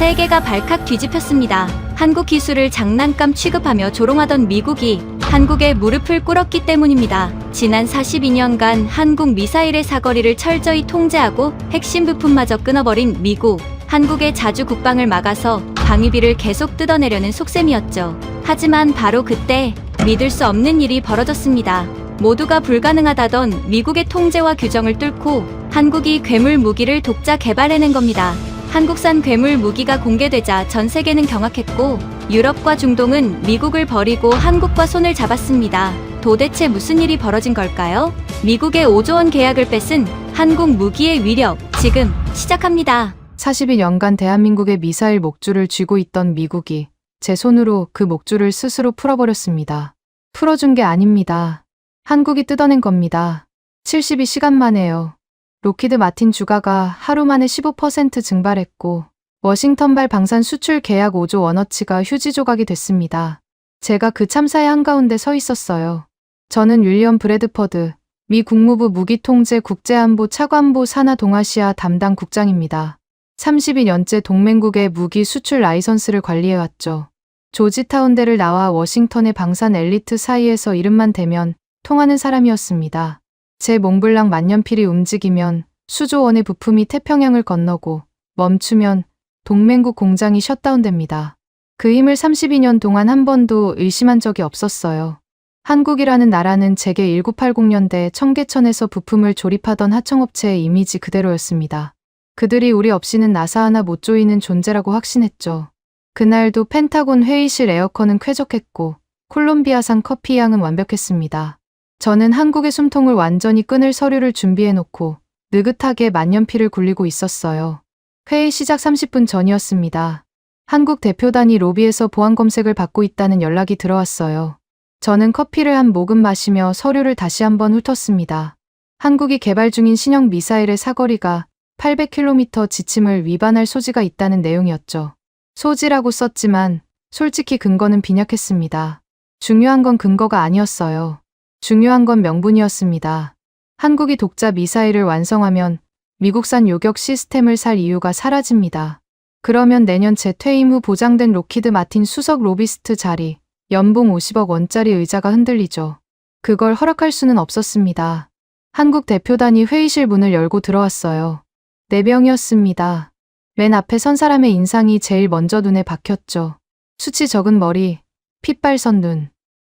세계가 발칵 뒤집혔습니다. 한국 기술을 장난감 취급하며 조롱하던 미국이 한국에 무릎을 꿇었기 때문입니다. 지난 42년간 한국 미사일의 사거리를 철저히 통제하고 핵심 부품마저 끊어버린 미국. 한국의 자주 국방을 막아서 방위비를 계속 뜯어내려는 속셈이었죠. 하지만 바로 그때 믿을 수 없는 일이 벌어졌습니다. 모두가 불가능하다던 미국의 통제와 규정을 뚫고 한국이 괴물 무기를 독자 개발해낸 겁니다. 한국산 괴물 무기가 공개되자 전 세계는 경악했고 유럽과 중동은 미국을 버리고 한국과 손을 잡았습니다. 도대체 무슨 일이 벌어진 걸까요? 미국의 5조 원 계약을 뺏은 한국 무기의 위력, 지금 시작합니다. 42년간 대한민국의 미사일 목줄을 쥐고 있던 미국이 제 손으로 그 목줄을 스스로 풀어버렸습니다. 풀어준 게 아닙니다. 한국이 뜯어낸 겁니다. 72시간 만에요. 로키드 마틴 주가가 하루 만에 15% 증발했고 워싱턴발 방산 수출 계약 5조 원어치가 휴지 조각이 됐습니다. 제가 그 참사의 한가운데 서 있었어요. 저는 윌리엄 브래드퍼드, 미 국무부 무기통제 국제안보 차관보 산하 동아시아 담당 국장입니다. 32년째 동맹국의 무기 수출 라이선스를 관리해왔죠. 조지타운대를 나와 워싱턴의 방산 엘리트 사이에서 이름만 대면 통하는 사람이었습니다. 제 몽블랑 만년필이 움직이면 수조 원의 부품이 태평양을 건너고 멈추면 동맹국 공장이 셧다운됩니다. 그 힘을 32년 동안 한 번도 의심한 적이 없었어요. 한국이라는 나라는 제게 1980년대 청계천에서 부품을 조립하던 하청업체의 이미지 그대로였습니다. 그들이 우리 없이는 나사 하나 못 조이는 존재라고 확신했죠. 그날도 펜타곤 회의실 에어컨은 쾌적했고 콜롬비아산 커피 향은 완벽했습니다. 저는 한국의 숨통을 완전히 끊을 서류를 준비해놓고 느긋하게 만년필을 굴리고 있었어요. 회의 시작 30분 전이었습니다. 한국 대표단이 로비에서 보안 검색을 받고 있다는 연락이 들어왔어요. 저는 커피를 한 모금 마시며 서류를 다시 한번 훑었습니다. 한국이 개발 중인 신형 미사일의 사거리가 800km 지침을 위반할 소지가 있다는 내용이었죠. 소지라고 썼지만 솔직히 근거는 빈약했습니다. 중요한 건 근거가 아니었어요. 중요한 건 명분이었습니다. 한국이 독자 미사일을 완성하면 미국산 요격 시스템을 살 이유가 사라집니다. 그러면 내년 제 퇴임 후 보장된 로키드 마틴 수석 로비스트 자리, 연봉 50억 원짜리 의자가 흔들리죠. 그걸 허락할 수는 없었습니다. 한국 대표단이 회의실 문을 열고 들어왔어요. 4명이었습니다. 맨 앞에 선 사람의 인상이 제일 먼저 눈에 박혔죠. 수치 적은 머리, 핏발선 눈.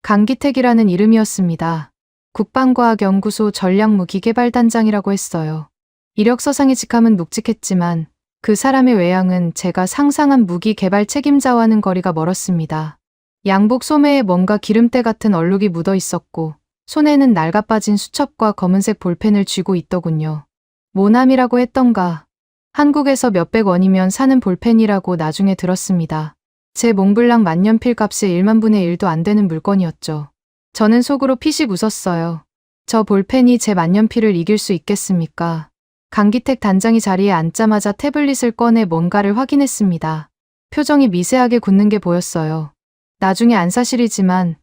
강기택이라는 이름이었습니다. 국방과학연구소 전략무기개발단장이라고 했어요. 이력서상의 직함은 묵직했지만 그 사람의 외양은 제가 상상한 무기 개발 책임자와는 거리가 멀었습니다. 양복 소매에 뭔가 기름때 같은 얼룩이 묻어 있었고 손에는 낡아빠진 수첩과 검은색 볼펜을 쥐고 있더군요. 모남이라고 했던가. 한국에서 몇백 원이면 사는 볼펜이라고 나중에 들었습니다. 제 몽블랑 만년필 값의 1만 분의 1도 안 되는 물건이었죠. 저는 속으로 피식 웃었어요. 저 볼펜이 제 만년필을 이길 수 있겠습니까? 강기택 단장이 자리에 앉자마자 태블릿을 꺼내 뭔가를 확인했습니다. 표정이 미세하게 굳는 게 보였어요. 나중에 안 사실이지만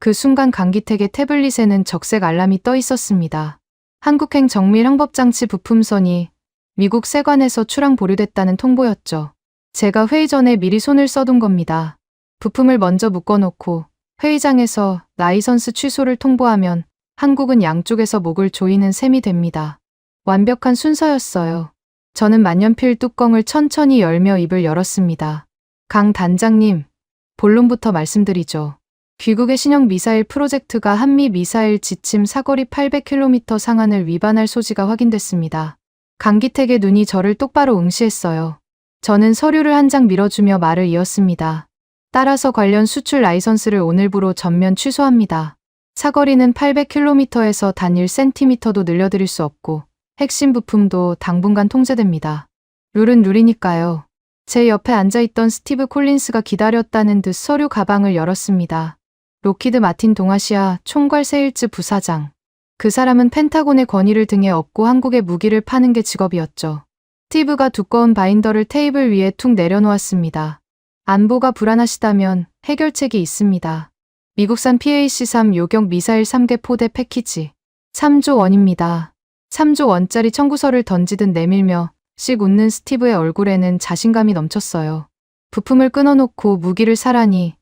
그 순간 강기택의 태블릿에는 적색 알람이 떠 있었습니다. 한국행 정밀 항법장치 부품선이 미국 세관에서 출항 보류됐다는 통보였죠. 제가 회의 전에 미리 손을 써둔 겁니다. 부품을 먼저 묶어놓고 회의장에서 라이선스 취소를 통보하면 한국은 양쪽에서 목을 조이는 셈이 됩니다. 완벽한 순서였어요. 저는 만년필 뚜껑을 천천히 열며 입을 열었습니다. 강 단장님, 본론부터 말씀드리죠. 귀국의 신형 미사일 프로젝트가 한미 미사일 지침 사거리 800km 상한을 위반할 소지가 확인됐습니다. 강기택의 눈이 저를 똑바로 응시했어요. 저는 서류를 한 장 밀어주며 말을 이었습니다. 따라서 관련 수출 라이선스를 오늘부로 전면 취소합니다. 사거리는 800km에서 단 1cm도 늘려드릴 수 없고 핵심 부품도 당분간 통제됩니다. 룰은 룰이니까요. 제 옆에 앉아있던 스티브 콜린스가 기다렸다는 듯 서류 가방을 열었습니다. 로키드 마틴 동아시아 총괄 세일즈 부사장. 그 사람은 펜타곤의 권위를 등에 업고 한국의 무기를 파는 게 직업이었죠. 스티브가 두꺼운 바인더를 테이블 위에 툭 내려놓았습니다. 안보가 불안하시다면 해결책이 있습니다. 미국산 PAC-3 요격 미사일 3개 포대 패키지. 3조 원입니다. 3조 원짜리 청구서를 던지듯 내밀며 씩 웃는 스티브의 얼굴에는 자신감이 넘쳤어요. 부품을 끊어놓고 무기를 사라니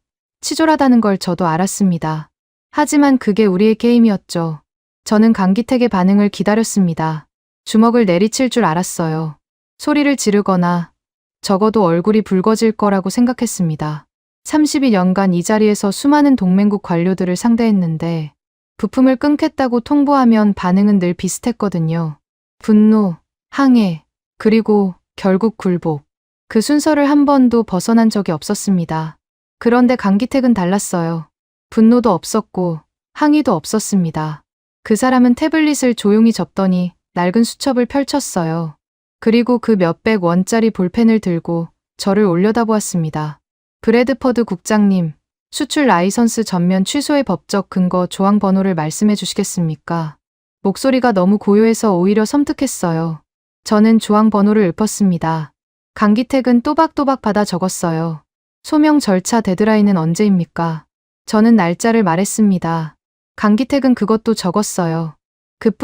치졸하다는 걸 저도 알았습니다. 하지만 그게 우리의 게임이었죠. 저는 강기택의 반응을 기다렸습니다. 주먹을 내리칠 줄 알았어요. 소리를 지르거나 적어도 얼굴이 붉어질 거라고 생각했습니다. 32년간 이 자리에서 수많은 동맹국 관료들을 상대했는데 부품을 끊겠다고 통보하면 반응은 늘 비슷했거든요. 분노, 항해, 그리고 결국 굴복. 그 순서를 한 번도 벗어난 적이 없었습니다. 그런데 강기택은 달랐어요. 분노도 없었고 항의도 없었습니다. 그 사람은 태블릿을 조용히 접더니 낡은 수첩을 펼쳤어요. 그리고 그 몇백 원짜리 볼펜을 들고 저를 올려다보았습니다. 브래드퍼드 국장님, 수출 라이선스 전면 취소의 법적 근거 조항 번호를 말씀해 주시겠습니까? 목소리가 너무 고요해서 오히려 섬뜩했어요. 저는 조항 번호를 읊었습니다. 강기택은 또박또박 받아 적었어요. 소명 절차 데드라인은 언제입니까? 저는 날짜를 말했습니다. 강기택은 그것도 적었어요.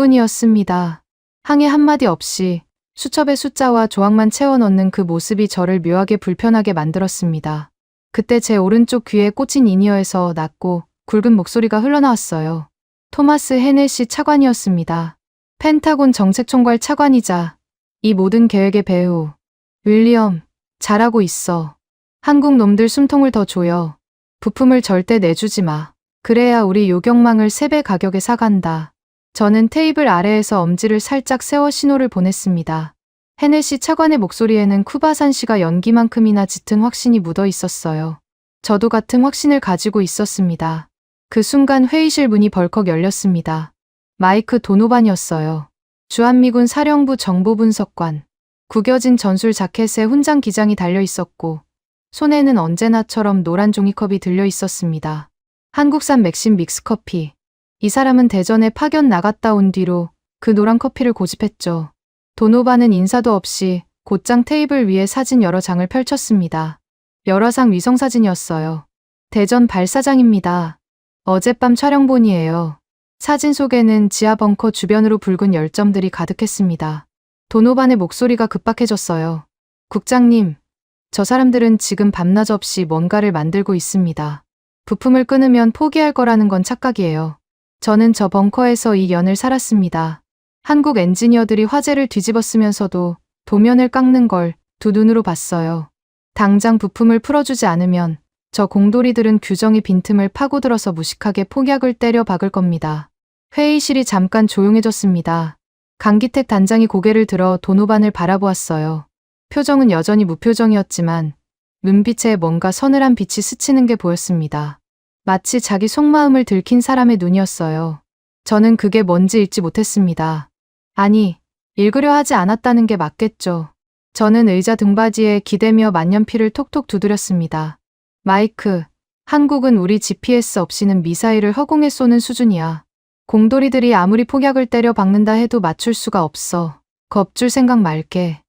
그뿐이었습니다. 항해 한마디 없이 수첩의 숫자와 조항만 채워 넣는 그 모습이 저를 묘하게 불편하게 만들었습니다. 그때 제 오른쪽 귀에 꽂힌 인이어에서 낮고 굵은 목소리가 흘러나왔어요. 토마스 헤네시 차관이었습니다. 펜타곤 정책총괄 차관이자 이 모든 계획의 배후. 윌리엄, 잘하고 있어. 한국 놈들 숨통을 더 조여. 부품을 절대 내주지 마. 그래야 우리 요격망을 3배 가격에 사간다. 저는 테이블 아래에서 엄지를 살짝 세워 신호를 보냈습니다. 헤네시 차관의 목소리에는 쿠바산 씨가 연기만큼이나 짙은 확신이 묻어 있었어요. 저도 같은 확신을 가지고 있었습니다. 그 순간 회의실 문이 벌컥 열렸습니다. 마이크 도노반이었어요. 주한미군 사령부 정보분석관. 구겨진 전술 자켓에 훈장 기장이 달려 있었고 손에는 언제나처럼 노란 종이컵이 들려 있었습니다. 한국산 맥심 믹스커피. 이 사람은 대전에 파견 나갔다 온 뒤로 그 노란 커피를 고집했죠. 도노반은 인사도 없이 곧장 테이블 위에 사진 여러 장을 펼쳤습니다. 여러 상 위성사진이었어요. 대전 발사장입니다. 어젯밤 촬영본이에요. 사진 속에는 지하 벙커 주변으로 붉은 열점들이 가득했습니다. 도노반의 목소리가 급박해졌어요. 국장님, 저 사람들은 지금 밤낮 없이 뭔가를 만들고 있습니다. 부품을 끊으면 포기할 거라는 건 착각이에요. 저는 저 벙커에서 이 년을 살았습니다. 한국 엔지니어들이 화재를 뒤집어쓰면서도 도면을 깎는 걸 두 눈으로 봤어요. 당장 부품을 풀어주지 않으면 저 공돌이들은 규정의 빈틈을 파고들어서 무식하게 폭약을 때려 박을 겁니다. 회의실이 잠깐 조용해졌습니다. 강기택 단장이 고개를 들어 도노반을 바라보았어요. 표정은 여전히 무표정이었지만 눈빛에 뭔가 서늘한 빛이 스치는 게 보였습니다. 마치 자기 속마음을 들킨 사람의 눈이었어요. 저는 그게 뭔지 읽지 못했습니다. 아니, 읽으려 하지 않았다는 게 맞겠죠. 저는 의자 등받이에 기대며 만년필을 톡톡 두드렸습니다. 마이크, 한국은 우리 GPS 없이는 미사일을 허공에 쏘는 수준이야. 공돌이들이 아무리 폭약을 때려 박는다 해도 맞출 수가 없어. 겁줄 생각 말게.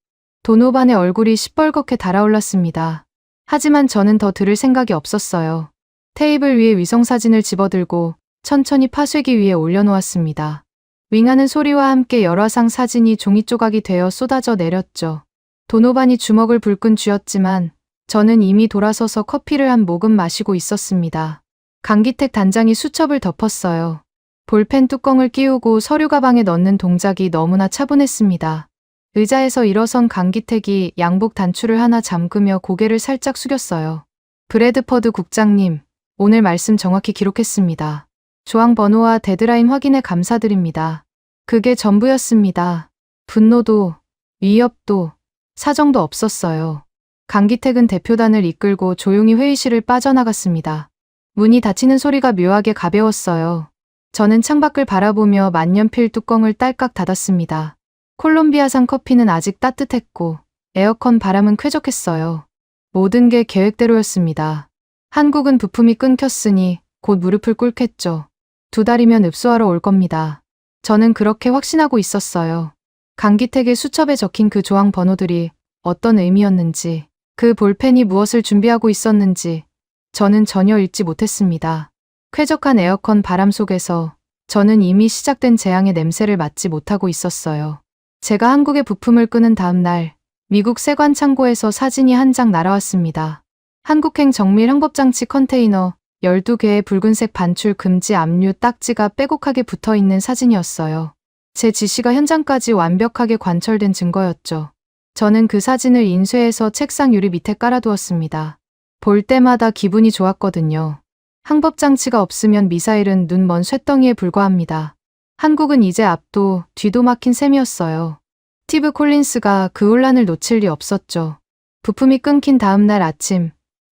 도노반의 얼굴이 시뻘겋게 달아올랐습니다. 하지만 저는 더 들을 생각이 없었어요. 테이블 위에 위성사진을 집어들고 천천히 파쇄기 위에 올려놓았습니다. 윙하는 소리와 함께 여러 상 사진이 종이 조각이 되어 쏟아져 내렸죠. 도노반이 주먹을 불끈 쥐었지만 저는 이미 돌아서서 커피를 한 모금 마시고 있었습니다. 강기택 단장이 수첩을 덮었어요. 볼펜 뚜껑을 끼우고 서류 가방에 넣는 동작이 너무나 차분했습니다. 의자에서 일어선 강기택이 양복 단추를 하나 잠그며 고개를 살짝 숙였어요. 브래드퍼드 국장님, 오늘 말씀 정확히 기록했습니다. 조항 번호와 데드라인 확인에 감사드립니다. 그게 전부였습니다. 분노도, 위협도, 사정도 없었어요. 강기택은 대표단을 이끌고 조용히 회의실을 빠져나갔습니다. 문이 닫히는 소리가 묘하게 가벼웠어요. 저는 창밖을 바라보며 만년필 뚜껑을 딸깍 닫았습니다. 콜롬비아산 커피는 아직 따뜻했고 에어컨 바람은 쾌적했어요. 모든 게 계획대로였습니다. 한국은 부품이 끊겼으니 곧 무릎을 꿇겠죠. 2달이면 읍소하러 올 겁니다. 저는 그렇게 확신하고 있었어요. 강기택의 수첩에 적힌 그 조항 번호들이 어떤 의미였는지, 그 볼펜이 무엇을 준비하고 있었는지 저는 전혀 읽지 못했습니다. 쾌적한 에어컨 바람 속에서 저는 이미 시작된 재앙의 냄새를 맡지 못하고 있었어요. 제가 한국의 부품을 끄는 다음 날 미국 세관 창고에서 사진이 한 장 날아왔습니다. 한국행 정밀 항법장치 컨테이너 12개의 붉은색 반출 금지 압류 딱지가 빼곡하게 붙어 있는 사진이었어요. 제 지시가 현장까지 완벽하게 관철된 증거였죠. 저는 그 사진을 인쇄해서 책상 유리 밑에 깔아두었습니다. 볼 때마다 기분이 좋았거든요. 항법장치가 없으면 미사일은 눈 먼 쇳덩이에 불과합니다. 한국은 이제 앞도 뒤도 막힌 셈이었어요. 스티브 콜린스가 그 혼란을 놓칠 리 없었죠. 부품이 끊긴 다음 날 아침,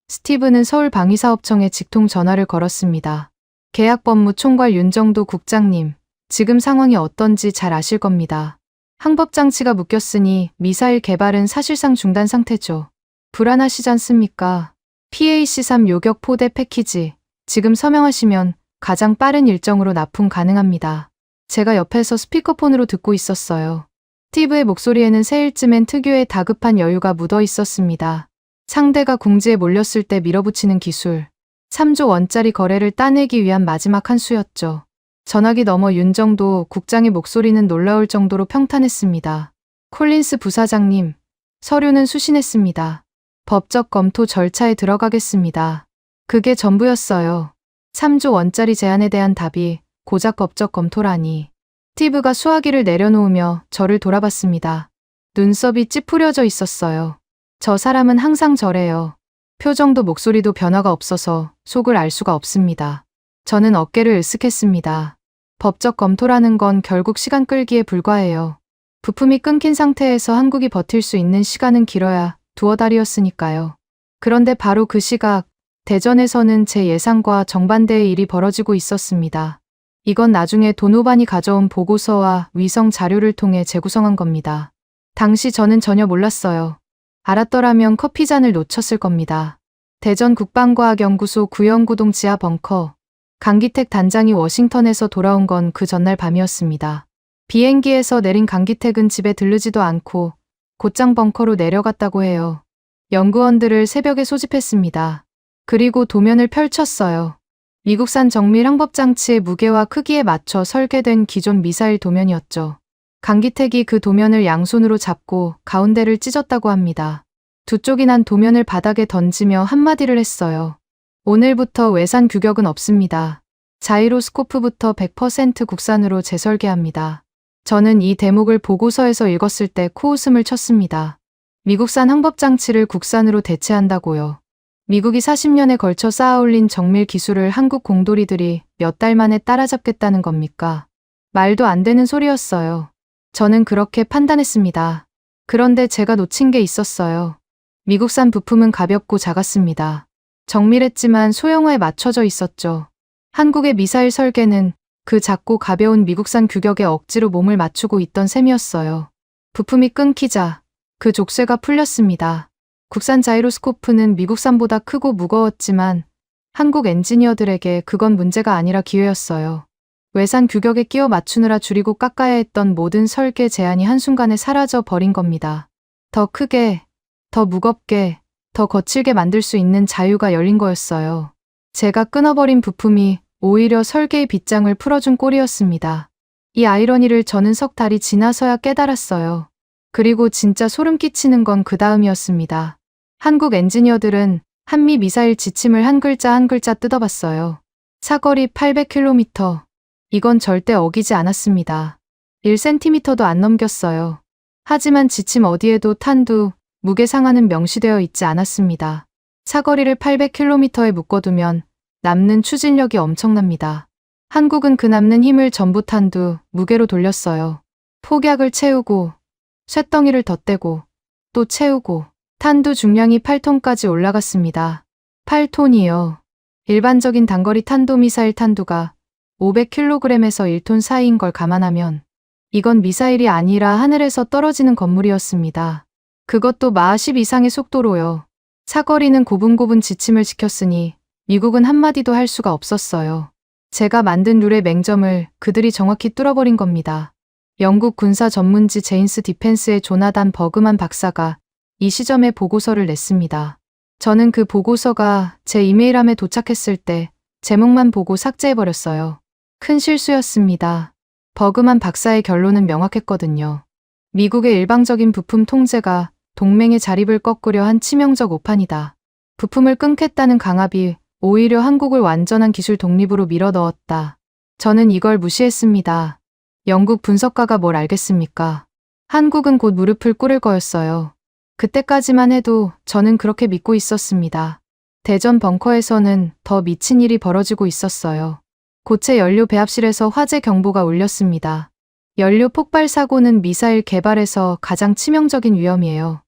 스티브는 서울 방위사업청에 직통 전화를 걸었습니다. 계약법무총괄 윤정도 국장님, 지금 상황이 어떤지 잘 아실 겁니다. 항법장치가 묶였으니 미사일 개발은 사실상 중단 상태죠. 불안하시지 않습니까? PAC-3 요격 포대 패키지, 지금 서명하시면 가장 빠른 일정으로 납품 가능합니다. 제가 옆에서 스피커폰으로 듣고 있었어요. 스티브의 목소리에는 새일쯤엔 특유의 다급한 여유가 묻어 있었습니다. 상대가 궁지에 몰렸을 때 밀어붙이는 기술. 3조 원짜리 거래를 따내기 위한 마지막 한 수였죠. 전화기 너머 윤정도 국장의 목소리는 놀라울 정도로 평탄했습니다. 콜린스 부사장님, 서류는 수신했습니다. 법적 검토 절차에 들어가겠습니다. 그게 전부였어요. 3조 원짜리 제안에 대한 답이 고작 법적 검토라니. 스티브가 수화기를 내려놓으며 저를 돌아봤습니다. 눈썹이 찌푸려져 있었어요. 저 사람은 항상 저래요. 표정도 목소리도 변화가 없어서 속을 알 수가 없습니다. 저는 어깨를 으쓱했습니다. 법적 검토라는 건 결국 시간 끌기에 불과해요. 부품이 끊긴 상태에서 한국이 버틸 수 있는 시간은 길어야 두어 달이었으니까요. 그런데 바로 그 시각, 대전에서는 제 예상과 정반대의 일이 벌어지고 있었습니다. 이건 나중에 도노반이 가져온 보고서와 위성 자료를 통해 재구성한 겁니다. 당시 저는 전혀 몰랐어요. 알았더라면 커피잔을 놓쳤을 겁니다. 대전 국방과학연구소 구연구동 지하 벙커. 강기택 단장이 워싱턴에서 돌아온 건 그 전날 밤이었습니다. 비행기에서 내린 강기택은 집에 들르지도 않고 곧장 벙커로 내려갔다고 해요. 연구원들을 새벽에 소집했습니다. 그리고 도면을 펼쳤어요. 미국산 정밀 항법장치의 무게와 크기에 맞춰 설계된 기존 미사일 도면이었죠. 강기택이 그 도면을 양손으로 잡고 가운데를 찢었다고 합니다. 두 쪽이 난 도면을 바닥에 던지며 한마디를 했어요. 오늘부터 외산 규격은 없습니다. 자이로스코프부터 100% 국산으로 재설계합니다. 저는 이 대목을 보고서에서 읽었을 때 코웃음을 쳤습니다. 미국산 항법장치를 국산으로 대체한다고요. 미국이 40년에 걸쳐 쌓아올린 정밀 기술을 한국 공돌이들이 몇 달 만에 따라잡겠다는 겁니까? 말도 안 되는 소리였어요. 저는 그렇게 판단했습니다. 그런데 제가 놓친 게 있었어요. 미국산 부품은 가볍고 작았습니다. 정밀했지만 소형화에 맞춰져 있었죠. 한국의 미사일 설계는 그 작고 가벼운 미국산 규격에 억지로 몸을 맞추고 있던 셈이었어요. 부품이 끊기자 그 족쇄가 풀렸습니다. 국산 자이로스코프는 미국산보다 크고 무거웠지만 한국 엔지니어들에게 그건 문제가 아니라 기회였어요. 외산 규격에 끼워 맞추느라 줄이고 깎아야 했던 모든 설계 제한이 한순간에 사라져 버린 겁니다. 더 크게, 더 무겁게, 더 거칠게 만들 수 있는 자유가 열린 거였어요. 제가 끊어버린 부품이 오히려 설계의 빗장을 풀어준 꼴이었습니다. 이 아이러니를 저는 석 달이 지나서야 깨달았어요. 그리고 진짜 소름 끼치는 건 그 다음이었습니다. 한국 엔지니어들은 한미 미사일 지침을 한 글자 한 글자 뜯어봤어요. 사거리 800km. 이건 절대 어기지 않았습니다. 1cm도 안 넘겼어요. 하지만 지침 어디에도 탄두, 무게 상한은 명시되어 있지 않았습니다. 사거리를 800km에 묶어두면 남는 추진력이 엄청납니다. 한국은 그 남는 힘을 전부 탄두, 무게로 돌렸어요. 폭약을 채우고, 쇳덩이를 덧대고, 또 채우고, 탄두 중량이 8톤까지 올라갔습니다. 8톤이요. 일반적인 단거리 탄도미사일 탄두가 500kg에서 1톤 사이인 걸 감안하면 이건 미사일이 아니라 하늘에서 떨어지는 건물이었습니다. 그것도 마하 10 이상의 속도로요. 사거리는 고분고분 지침을 지켰으니 미국은 한마디도 할 수가 없었어요. 제가 만든 룰의 맹점을 그들이 정확히 뚫어버린 겁니다. 영국 군사 전문지 제인스 디펜스의 조나단 버그만 박사가 이 시점에 보고서를 냈습니다. 저는 그 보고서가 제 이메일함에 도착했을 때 제목만 보고 삭제해버렸어요. 큰 실수였습니다. 버그만 박사의 결론은 명확했거든요. 미국의 일방적인 부품 통제가 동맹의 자립을 꺾으려 한 치명적 오판이다. 부품을 끊겠다는 강압이 오히려 한국을 완전한 기술 독립으로 밀어 넣었다. 저는 이걸 무시했습니다. 영국 분석가가 뭘 알겠습니까? 한국은 곧 무릎을 꿇을 거였어요. 그때까지만 해도 저는 그렇게 믿고 있었습니다. 대전 벙커에서는 더 미친 일이 벌어지고 있었어요. 고체 연료 배합실에서 화재 경보가 울렸습니다. 연료 폭발 사고는 미사일 개발에서 가장 치명적인 위험이에요.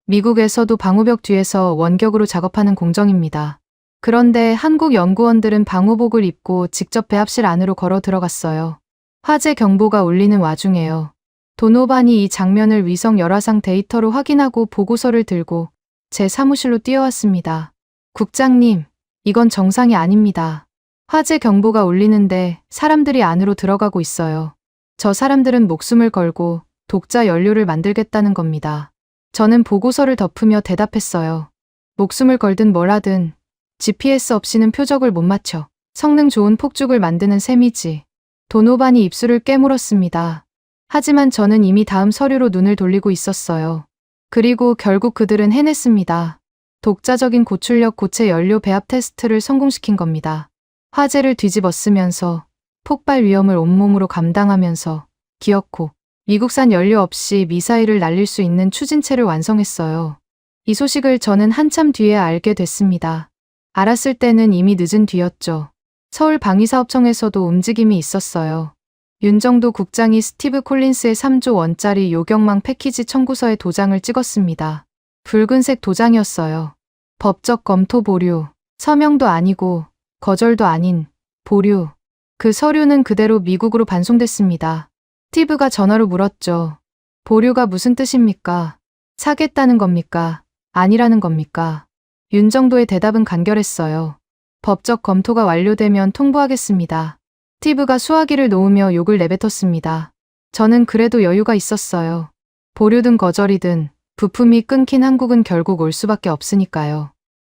미국에서도 방호벽 뒤에서 원격으로 작업하는 공정입니다. 그런데 한국 연구원들은 방호복을 입고 직접 배합실 안으로 걸어 들어갔어요. 화재 경보가 울리는 와중에요. 도노반이 이 장면을 위성 열화상 데이터로 확인하고 보고서를 들고 제 사무실로 뛰어왔습니다. 국장님, 이건 정상이 아닙니다. 화재 경보가 울리는데 사람들이 안으로 들어가고 있어요. 저 사람들은 목숨을 걸고 독자 연료를 만들겠다는 겁니다. 저는 보고서를 덮으며 대답했어요. 목숨을 걸든 뭘 하든 GPS 없이는 표적을 못 맞춰. 성능 좋은 폭죽을 만드는 셈이지. 도노반이 입술을 깨물었습니다. 하지만 저는 이미 다음 서류로 눈을 돌리고 있었어요. 그리고 결국 그들은 해냈습니다. 독자적인 고출력 고체 연료 배합 테스트를 성공시킨 겁니다. 화재를 뒤집어쓰면서 폭발 위험을 온몸으로 감당하면서 기어코 미국산 연료 없이 미사일을 날릴 수 있는 추진체를 완성했어요. 이 소식을 저는 한참 뒤에 알게 됐습니다. 알았을 때는 이미 늦은 뒤였죠. 서울 방위사업청에서도 움직임이 있었어요. 윤정도 국장이 스티브 콜린스의 3조 원짜리 요격망 패키지 청구서에 도장을 찍었습니다. 붉은색 도장이었어요. 법적 검토 보류, 서명도 아니고 거절도 아닌 보류. 그 서류는 그대로 미국으로 반송됐습니다. 스티브가 전화로 물었죠. 보류가 무슨 뜻입니까? 사겠다는 겁니까? 아니라는 겁니까? 윤정도의 대답은 간결했어요. 법적 검토가 완료되면 통보하겠습니다. 스티브가 수화기를 놓으며 욕을 내뱉었습니다. 저는 그래도 여유가 있었어요. 보류든 거절이든 부품이 끊긴 한국은 결국 올 수밖에 없으니까요.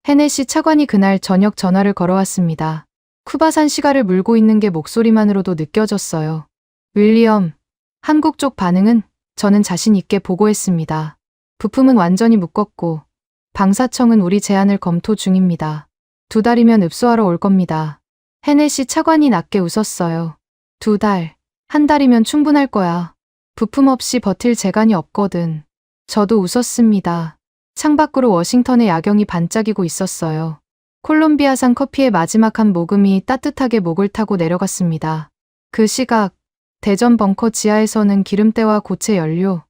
헤네시 차관이 그날 저녁 전화를 걸어왔습니다. 쿠바산 시가를 물고 있는 게 목소리만으로도 느껴졌어요. 윌리엄, 한국 쪽 반응은? 저는 자신 있게 보고했습니다. 부품은 완전히 묶었고 방사청은 우리 제안을 검토 중입니다. 2달이면 읍소하러 올 겁니다. 헤네시 차관이 낮게 웃었어요. 2달, 1달이면 충분할 거야. 부품 없이 버틸 재간이 없거든. 저도 웃었습니다. 창밖으로 워싱턴의 야경이 반짝이고 있었어요. 콜롬비아산 커피의 마지막 한 모금이 따뜻하게 목을 타고 내려갔습니다. 그 시각, 대전 벙커 지하에서는 기름때와 고체 연료,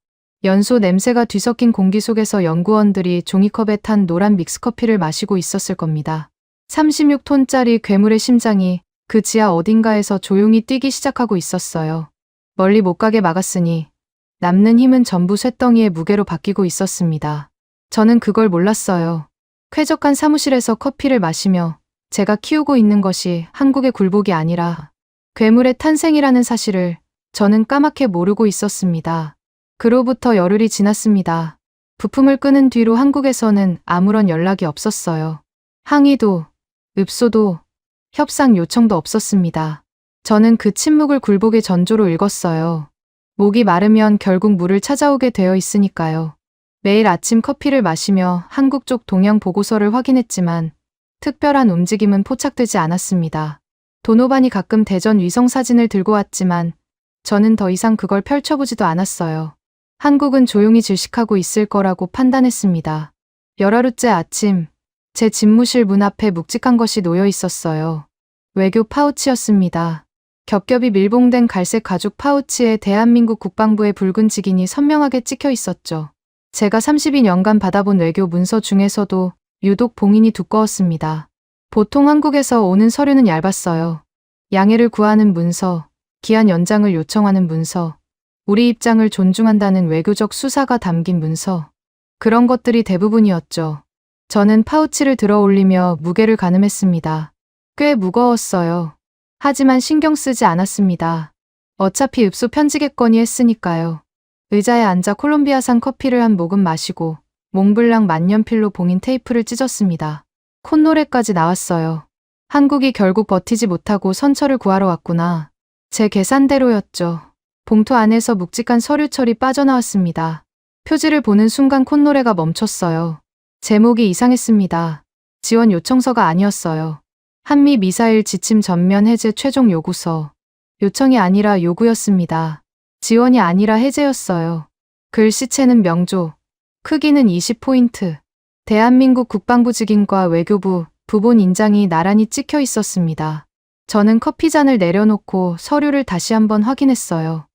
연소 냄새가 뒤섞인 공기 속에서 연구원들이 종이컵에 탄 노란 믹스커피를 마시고 있었을 겁니다. 36톤짜리 괴물의 심장이 그 지하 어딘가에서 조용히 뛰기 시작하고 있었어요. 멀리 못 가게 막았으니 남는 힘은 전부 쇳덩이의 무게로 바뀌고 있었습니다. 저는 그걸 몰랐어요. 쾌적한 사무실에서 커피를 마시며 제가 키우고 있는 것이 한국의 굴복이 아니라 괴물의 탄생이라는 사실을 저는 까맣게 모르고 있었습니다. 그로부터 열흘이 지났습니다. 부품을 끄는 뒤로 한국에서는 아무런 연락이 없었어요. 항의도, 읍소도, 협상 요청도 없었습니다. 저는 그 침묵을 굴복의 전조로 읽었어요. 목이 마르면 결국 물을 찾아오게 되어 있으니까요. 매일 아침 커피를 마시며 한국 쪽 동향 보고서를 확인했지만 특별한 움직임은 포착되지 않았습니다. 도노반이 가끔 대전 위성 사진을 들고 왔지만 저는 더 이상 그걸 펼쳐보지도 않았어요. 한국은 조용히 질식하고 있을 거라고 판단했습니다. 열하루째 아침, 제 집무실 문 앞에 묵직한 것이 놓여 있었어요. 외교 파우치였습니다. 겹겹이 밀봉된 갈색 가죽 파우치에 대한민국 국방부의 붉은 직인이 선명하게 찍혀 있었죠. 제가 32년간 받아본 외교 문서 중에서도 유독 봉인이 두꺼웠습니다. 보통 한국에서 오는 서류는 얇았어요. 양해를 구하는 문서, 기한 연장을 요청하는 문서, 우리 입장을 존중한다는 외교적 수사가 담긴 문서. 그런 것들이 대부분이었죠. 저는 파우치를 들어 올리며 무게를 가늠했습니다. 꽤 무거웠어요. 하지만 신경 쓰지 않았습니다. 어차피 읍소 편지겠거니 했으니까요. 의자에 앉아 콜롬비아산 커피를 한 모금 마시고 몽블랑 만년필로 봉인 테이프를 찢었습니다. 콧노래까지 나왔어요. 한국이 결국 버티지 못하고 선처를 구하러 왔구나. 제 계산대로였죠. 봉투 안에서 묵직한 서류철이 빠져나왔습니다. 표지를 보는 순간 콧노래가 멈췄어요. 제목이 이상했습니다. 지원 요청서가 아니었어요. 한미 미사일 지침 전면 해제 최종 요구서. 요청이 아니라 요구였습니다. 지원이 아니라 해제였어요. 글씨체는 명조. 크기는 20포인트. 대한민국 국방부 직인과 외교부, 부본 인장이 나란히 찍혀 있었습니다. 저는 커피잔을 내려놓고 서류를 다시 한번 확인했어요.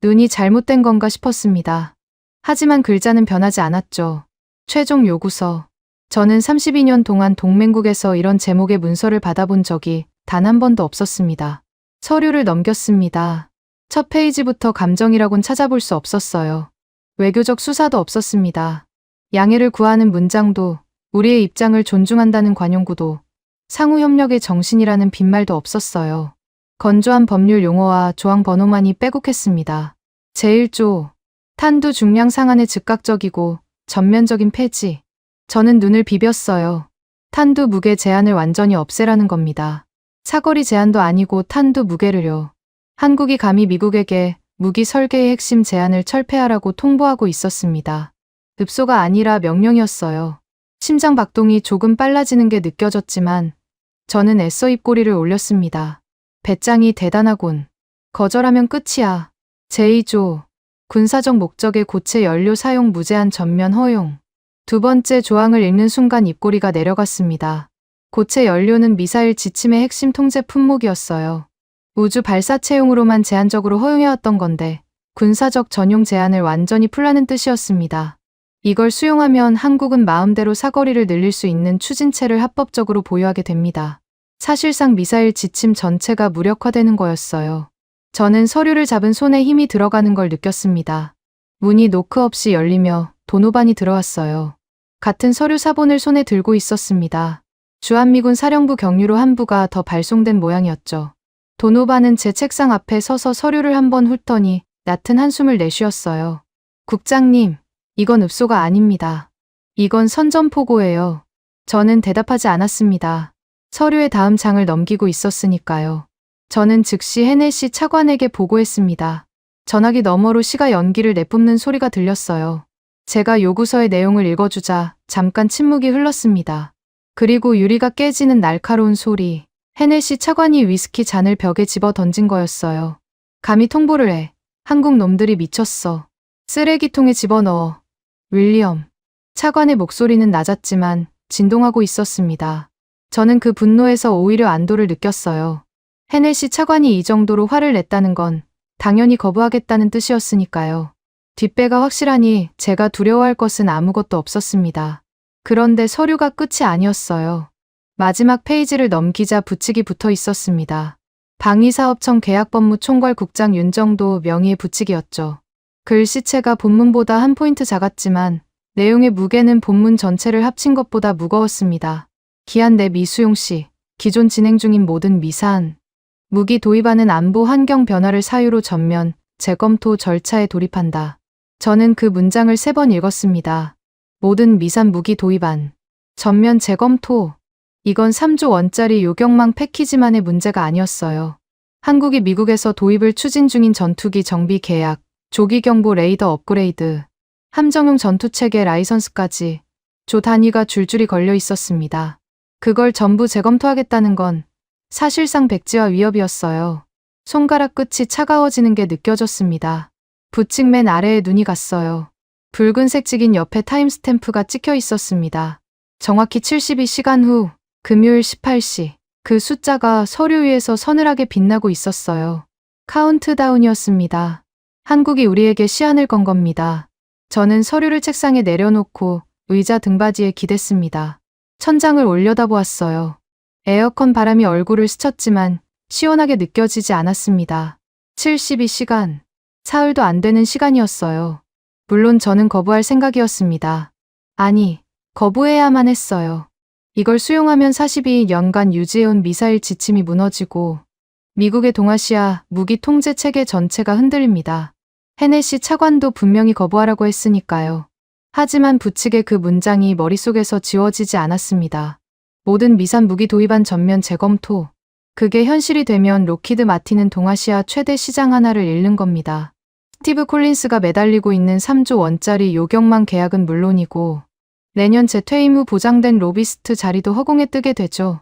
눈이 잘못된 건가 싶었습니다. 하지만 글자는 변하지 않았죠. 최종 요구서. 저는 32년 동안 동맹국에서 이런 제목의 문서를 받아본 적이 단 한 번도 없었습니다. 서류를 넘겼습니다. 첫 페이지부터 감정이라곤 찾아볼 수 없었어요. 외교적 수사도 없었습니다. 양해를 구하는 문장도, 우리의 입장을 존중한다는 관용구도, 상호협력의 정신이라는 빈말도 없었어요. 건조한 법률 용어와 조항 번호만이 빼곡했습니다. 제1조, 탄두 중량 상한의 즉각적이고 전면적인 폐지. 저는 눈을 비볐어요. 탄두 무게 제한을 완전히 없애라는 겁니다. 사거리 제한도 아니고 탄두 무게를요. 한국이 감히 미국에게 무기 설계의 핵심 제한을 철폐하라고 통보하고 있었습니다. 읍소가 아니라 명령이었어요. 심장 박동이 조금 빨라지는 게 느껴졌지만 저는 애써 입꼬리를 올렸습니다. 배짱이 대단하군. 거절하면 끝이야. 제2조, 군사적 목적의 고체 연료 사용 무제한 전면 허용. 두 번째 조항을 읽는 순간 입꼬리가 내려갔습니다. 고체 연료는 미사일 지침의 핵심 통제 품목이었어요. 우주 발사체용으로만 제한적으로 허용해왔던 건데 군사적 전용 제한을 완전히 풀라는 뜻이었습니다. 이걸 수용하면 한국은 마음대로 사거리를 늘릴 수 있는 추진체를 합법적으로 보유하게 됩니다. 사실상 미사일 지침 전체가 무력화되는 거였어요. 저는 서류를 잡은 손에 힘이 들어가는 걸 느꼈습니다. 문이 노크 없이 열리며 도노반이 들어왔어요. 같은 서류 사본을 손에 들고 있었습니다. 주한미군 사령부 경유로 한 부가 더 발송된 모양이었죠. 도노반은 제 책상 앞에 서서 서류를 한번 훑더니 얕은 한숨을 내쉬었어요. 국장님, 이건 읍소가 아닙니다. 이건 선전포고예요. 저는 대답하지 않았습니다. 서류의 다음 장을 넘기고 있었으니까요. 저는 즉시 헤네시 차관에게 보고했습니다. 전화기 너머로 시가 연기를 내뿜는 소리가 들렸어요. 제가 요구서의 내용을 읽어주자 잠깐 침묵이 흘렀습니다. 그리고 유리가 깨지는 날카로운 소리. 헤네시 차관이 위스키 잔을 벽에 집어 던진 거였어요. 감히 통보를 해. 한국 놈들이 미쳤어. 쓰레기통에 집어넣어. 윌리엄. 차관의 목소리는 낮았지만 진동하고 있었습니다. 저는 그 분노에서 오히려 안도를 느꼈어요. 헤네시 차관이 이 정도로 화를 냈다는 건 당연히 거부하겠다는 뜻이었으니까요. 뒷배가 확실하니 제가 두려워할 것은 아무것도 없었습니다. 그런데 서류가 끝이 아니었어요. 마지막 페이지를 넘기자 붙이기 붙어 있었습니다. 방위사업청 계약법무총괄국장 윤정도 명의의 붙이기였죠. 글씨체가 본문보다 한 포인트 작았지만 내용의 무게는 본문 전체를 합친 것보다 무거웠습니다. 기한 내 미수용 시, 기존 진행 중인 모든 미사안, 무기 도입하는 안보 환경 변화를 사유로 전면 재검토 절차에 돌입한다. 저는 그 문장을 3번 읽었습니다. 모든 미산 무기 도입안, 전면 재검토. 이건 3조 원짜리 요격망 패키지만의 문제가 아니었어요. 한국이 미국에서 도입을 추진 중인 전투기 정비 계약, 조기경보 레이더 업그레이드, 함정용 전투체계 라이선스까지 조 단위가 줄줄이 걸려 있었습니다. 그걸 전부 재검토하겠다는 건 사실상 백지화 위협이었어요. 손가락 끝이 차가워지는 게 느껴졌습니다. 부칙 맨 아래에 눈이 갔어요. 붉은색 찍인 옆에 타임스탬프가 찍혀 있었습니다. 정확히 72시간 후 금요일 18시. 그 숫자가 서류 위에서 서늘하게 빛나고 있었어요. 카운트다운이었습니다. 한국이 우리에게 시한을 건 겁니다. 저는 서류를 책상에 내려놓고 의자 등받이에 기댔습니다. 천장을 올려다보았어요. 에어컨 바람이 얼굴을 스쳤지만 시원하게 느껴지지 않았습니다. 72시간. 사흘도 안 되는 시간이었어요. 물론 저는 거부할 생각이었습니다. 아니, 거부해야만 했어요. 이걸 수용하면 42년간 유지해온 미사일 지침이 무너지고 미국의 동아시아 무기 통제 체계 전체가 흔들립니다. 헤네시 차관도 분명히 거부하라고 했으니까요. 하지만 부칙의 그 문장이 머릿속에서 지워지지 않았습니다. 모든 미산 무기 도입안 전면 재검토. 그게 현실이 되면 록히드 마틴은 동아시아 최대 시장 하나를 잃는 겁니다. 스티브 콜린스가 매달리고 있는 3조 원짜리 요격망 계약은 물론이고 내년 제 퇴임 후 보장된 로비스트 자리도 허공에 뜨게 되죠.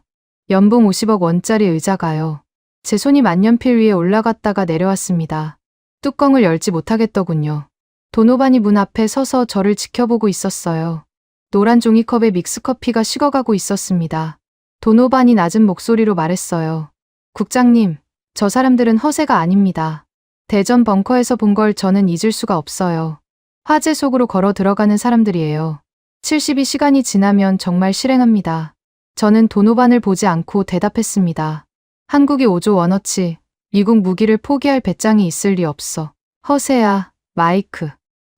연봉 50억 원짜리 의자가요. 제 손이 만년필 위에 올라갔다가 내려왔습니다. 뚜껑을 열지 못하겠더군요. 도노반이 문 앞에 서서 저를 지켜보고 있었어요. 노란 종이컵에 믹스커피가 식어가고 있었습니다. 도노반이 낮은 목소리로 말했어요. 국장님, 저 사람들은 허세가 아닙니다. 대전 벙커에서 본 걸 저는 잊을 수가 없어요. 화재 속으로 걸어 들어가는 사람들이에요. 72시간이 지나면 정말 실행합니다. 저는 도노반을 보지 않고 대답했습니다. 한국이 5조 원어치, 미국 무기를 포기할 배짱이 있을 리 없어. 허세야, 마이크.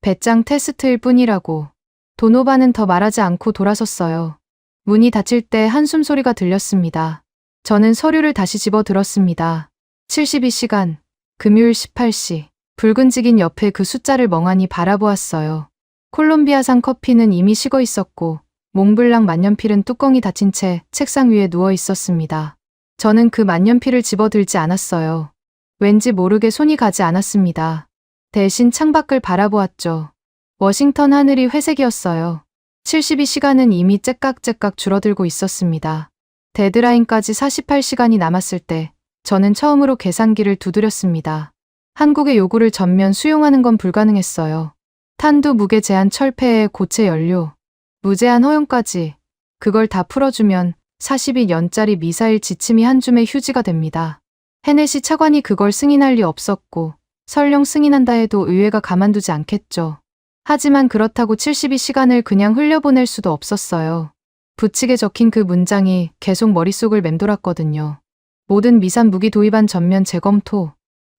배짱 테스트일 뿐이라고. 도노반은 더 말하지 않고 돌아섰어요. 문이 닫힐 때 한숨 소리가 들렸습니다. 저는 서류를 다시 집어 들었습니다. 72시간, 금요일 18시. 붉은직인 옆에 그 숫자를 멍하니 바라보았어요. 콜롬비아산 커피는 이미 식어 있었고, 몽블랑 만년필은 뚜껑이 닫힌 채 책상 위에 누워 있었습니다. 저는 그 만년필을 집어 들지 않았어요. 왠지 모르게 손이 가지 않았습니다. 대신 창밖을 바라보았죠. 워싱턴 하늘이 회색이었어요. 72시간은 이미 째깍째깍 줄어들고 있었습니다. 데드라인까지 48시간이 남았을 때 저는 처음으로 계산기를 두드렸습니다. 한국의 요구를 전면 수용하는 건 불가능했어요. 탄두 무게 제한 철폐에 고체 연료, 무제한 허용까지 그걸 다 풀어주면 42년짜리 미사일 지침이 한 줌의 휴지가 됩니다. 헤네시 차관이 그걸 승인할 리 없었고 설령 승인한다 해도 의회가 가만두지 않겠죠. 하지만 그렇다고 72시간을 그냥 흘려보낼 수도 없었어요. 붙이게 적힌 그 문장이 계속 머릿속을 맴돌았거든요. 모든 미산 무기 도입안 전면 재검토.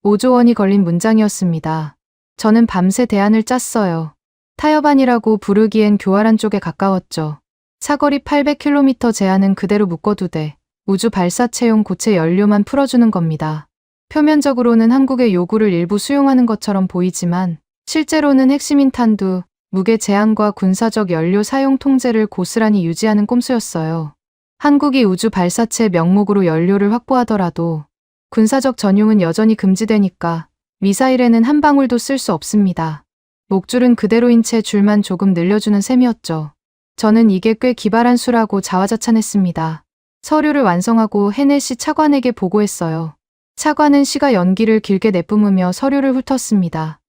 5조 원이 걸린 문장이었습니다. 저는 밤새 대안을 짰어요. 타협안이라고 부르기엔 교활한 쪽에 가까웠죠. 사거리 800km 제한은 그대로 묶어두되 우주 발사체용 고체 연료만 풀어주는 겁니다. 표면적으로는 한국의 요구를 일부 수용하는 것처럼 보이지만 실제로는 핵심인 탄두, 무게 제한과 군사적 연료 사용 통제를 고스란히 유지하는 꼼수였어요. 한국이 우주 발사체 명목으로 연료를 확보하더라도 군사적 전용은 여전히 금지되니까 미사일에는 한 방울도 쓸 수 없습니다. 목줄은 그대로인 채 줄만 조금 늘려주는 셈이었죠. 저는 이게 꽤 기발한 수라고 자화자찬했습니다. 서류를 완성하고 헤네시 차관에게 보고했어요. 차관은 시가 연기를 길게 내뿜으며 서류를 훑었습니다.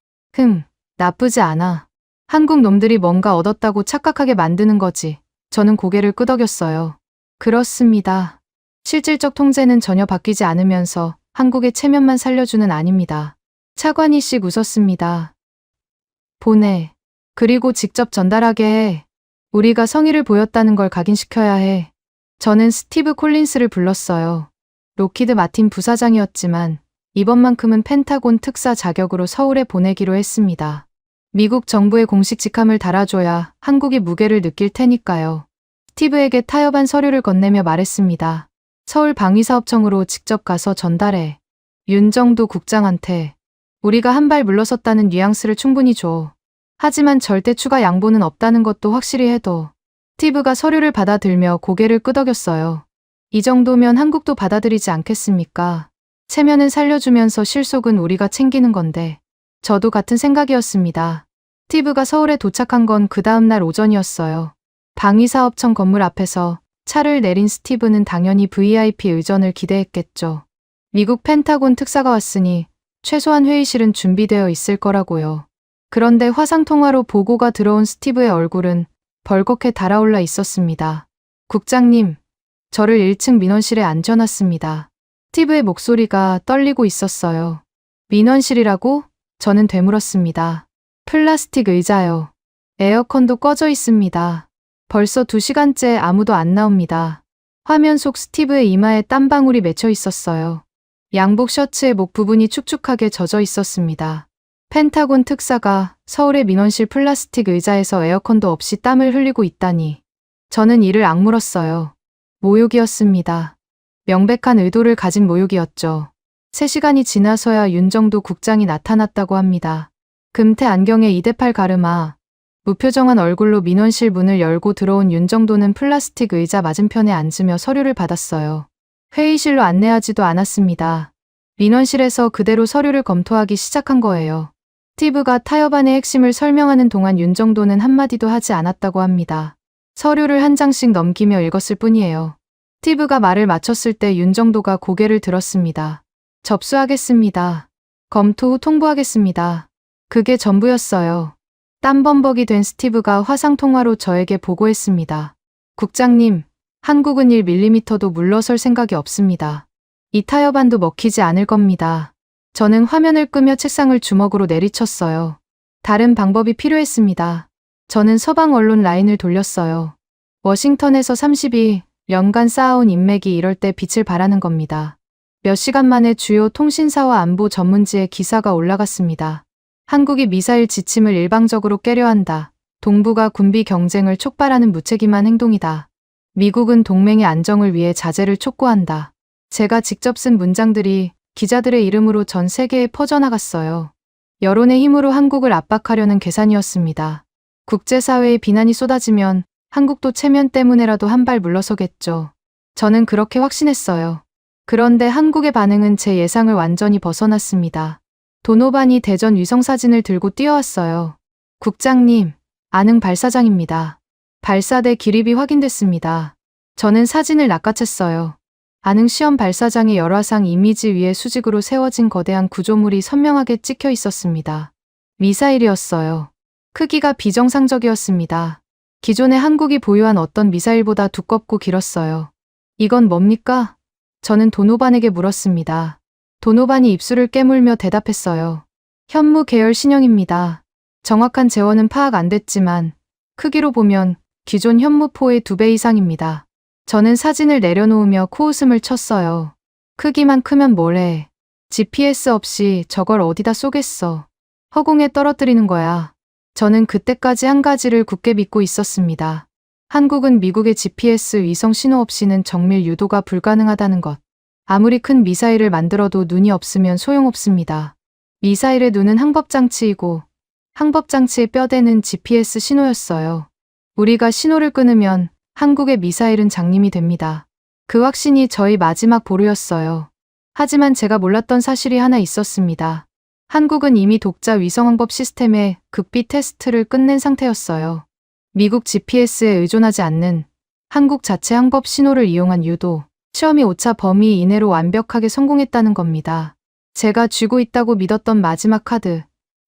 나쁘지 않아. 한국 놈들이 뭔가 얻었다고 착각하게 만드는 거지. 저는 고개를 끄덕였어요. 그렇습니다. 실질적 통제는 전혀 바뀌지 않으면서 한국의 체면만 살려주는 아닙니다. 차관이 씩 웃었습니다. 보내. 그리고 직접 전달하게 해. 우리가 성의를 보였다는 걸 각인시켜야 해. 저는 스티브 콜린스를 불렀어요. 로키드 마틴 부사장이었지만 이번만큼은 펜타곤 특사 자격으로 서울에 보내기로 했습니다. 미국 정부의 공식 직함을 달아줘야 한국이 무게를 느낄 테니까요. 스티브에게 타협한 서류를 건네며 말했습니다. 서울 방위사업청으로 직접 가서 전달해. 윤정도 국장한테 우리가 한 발 물러섰다는 뉘앙스를 충분히 줘. 하지만 절대 추가 양보는 없다는 것도 확실히 해둬. 스티브가 서류를 받아들며 고개를 끄덕였어요. 이 정도면 한국도 받아들이지 않겠습니까? 체면은 살려주면서 실속은 우리가 챙기는 건데. 저도 같은 생각이었습니다. 스티브가 서울에 도착한 건 그 다음 날 오전이었어요. 방위사업청 건물 앞에서 차를 내린 스티브는 당연히 VIP 의전을 기대했겠죠. 미국 펜타곤 특사가 왔으니 최소한 회의실은 준비되어 있을 거라고요. 그런데 화상통화로 보고가 들어온 스티브의 얼굴은 벌겋게 달아올라 있었습니다. 국장님, 저를 1층 민원실에 앉혀놨습니다. 스티브의 목소리가 떨리고 있었어요. 민원실이라고? 저는 되물었습니다. 플라스틱 의자요. 에어컨도 꺼져 있습니다. 벌써 2시간째 아무도 안 나옵니다. 화면 속 스티브의 이마에 땀방울이 맺혀 있었어요. 양복 셔츠의 목 부분이 축축하게 젖어 있었습니다. 펜타곤 특사가 서울의 민원실 플라스틱 의자에서 에어컨도 없이 땀을 흘리고 있다니. 저는 이를 악물었어요. 모욕이었습니다. 명백한 의도를 가진 모욕이었죠. 3시간이 지나서야 윤정도 국장이 나타났다고 합니다. 금태 안경에 2대8 가르마, 무표정한 얼굴로 민원실 문을 열고 들어온 윤정도는 플라스틱 의자 맞은편에 앉으며 서류를 받았어요. 회의실로 안내하지도 않았습니다. 민원실에서 그대로 서류를 검토하기 시작한 거예요. 스티브가 타협안의 핵심을 설명하는 동안 윤정도는 한마디도 하지 않았다고 합니다. 서류를 한 장씩 넘기며 읽었을 뿐이에요. 스티브가 말을 마쳤을 때 윤정도가 고개를 들었습니다. 접수하겠습니다. 검토 후 통보하겠습니다. 그게 전부였어요. 땀범벅이 된 스티브가 화상통화로 저에게 보고했습니다. 국장님, 한국은 1mm도 물러설 생각이 없습니다. 이 타협안도 먹히지 않을 겁니다. 저는 화면을 끄며 책상을 주먹으로 내리쳤어요. 다른 방법이 필요했습니다. 저는 서방 언론 라인을 돌렸어요. 워싱턴에서 32년간 쌓아온 인맥이 이럴 때 빛을 발하는 겁니다. 몇 시간 만에 주요 통신사와 안보 전문지에 기사가 올라갔습니다. 한국이 미사일 지침을 일방적으로 깨려 한다. 동북아 군비 경쟁을 촉발하는 무책임한 행동이다. 미국은 동맹의 안정을 위해 자제를 촉구한다. 제가 직접 쓴 문장들이 기자들의 이름으로 전 세계에 퍼져나갔어요. 여론의 힘으로 한국을 압박하려는 계산이었습니다. 국제사회의 비난이 쏟아지면 한국도 체면 때문에라도 한 발 물러서겠죠. 저는 그렇게 확신했어요. 그런데 한국의 반응은 제 예상을 완전히 벗어났습니다. 도노반이 대전 위성사진을 들고 뛰어왔어요. 국장님, 안흥 발사장입니다. 발사대 기립이 확인됐습니다. 저는 사진을 낚아챘어요. 안흥 시험 발사장의 열화상 이미지 위에 수직으로 세워진 거대한 구조물이 선명하게 찍혀 있었습니다. 미사일이었어요. 크기가 비정상적이었습니다. 기존에 한국이 보유한 어떤 미사일보다 두껍고 길었어요. 이건 뭡니까? 저는 도노반에게 물었습니다. 도노반이 입술을 깨물며 대답했어요. 현무 계열 신형입니다. 정확한 재원은 파악 안 됐지만 크기로 보면 기존 현무포의 2배 이상입니다. 저는 사진을 내려놓으며 코웃음을 쳤어요. 크기만 크면 뭐래. GPS 없이 저걸 어디다 쏘겠어. 허공에 떨어뜨리는 거야. 저는 그때까지 한 가지를 굳게 믿고 있었습니다. 한국은 미국의 GPS 위성 신호 없이는 정밀 유도가 불가능하다는 것. 아무리 큰 미사일을 만들어도 눈이 없으면 소용없습니다. 미사일의 눈은 항법장치이고 항법장치의 뼈대는 GPS 신호였어요. 우리가 신호를 끊으면 한국의 미사일은 장님이 됩니다. 그 확신이 저희 마지막 보루였어요. 하지만 제가 몰랐던 사실이 하나 있었습니다. 한국은 이미 독자 위성항법 시스템의 극비 테스트를 끝낸 상태였어요. 미국 GPS에 의존하지 않는 한국 자체 항법 신호를 이용한 유도, 시험이 오차 범위 이내로 완벽하게 성공했다는 겁니다. 제가 쥐고 있다고 믿었던 마지막 카드,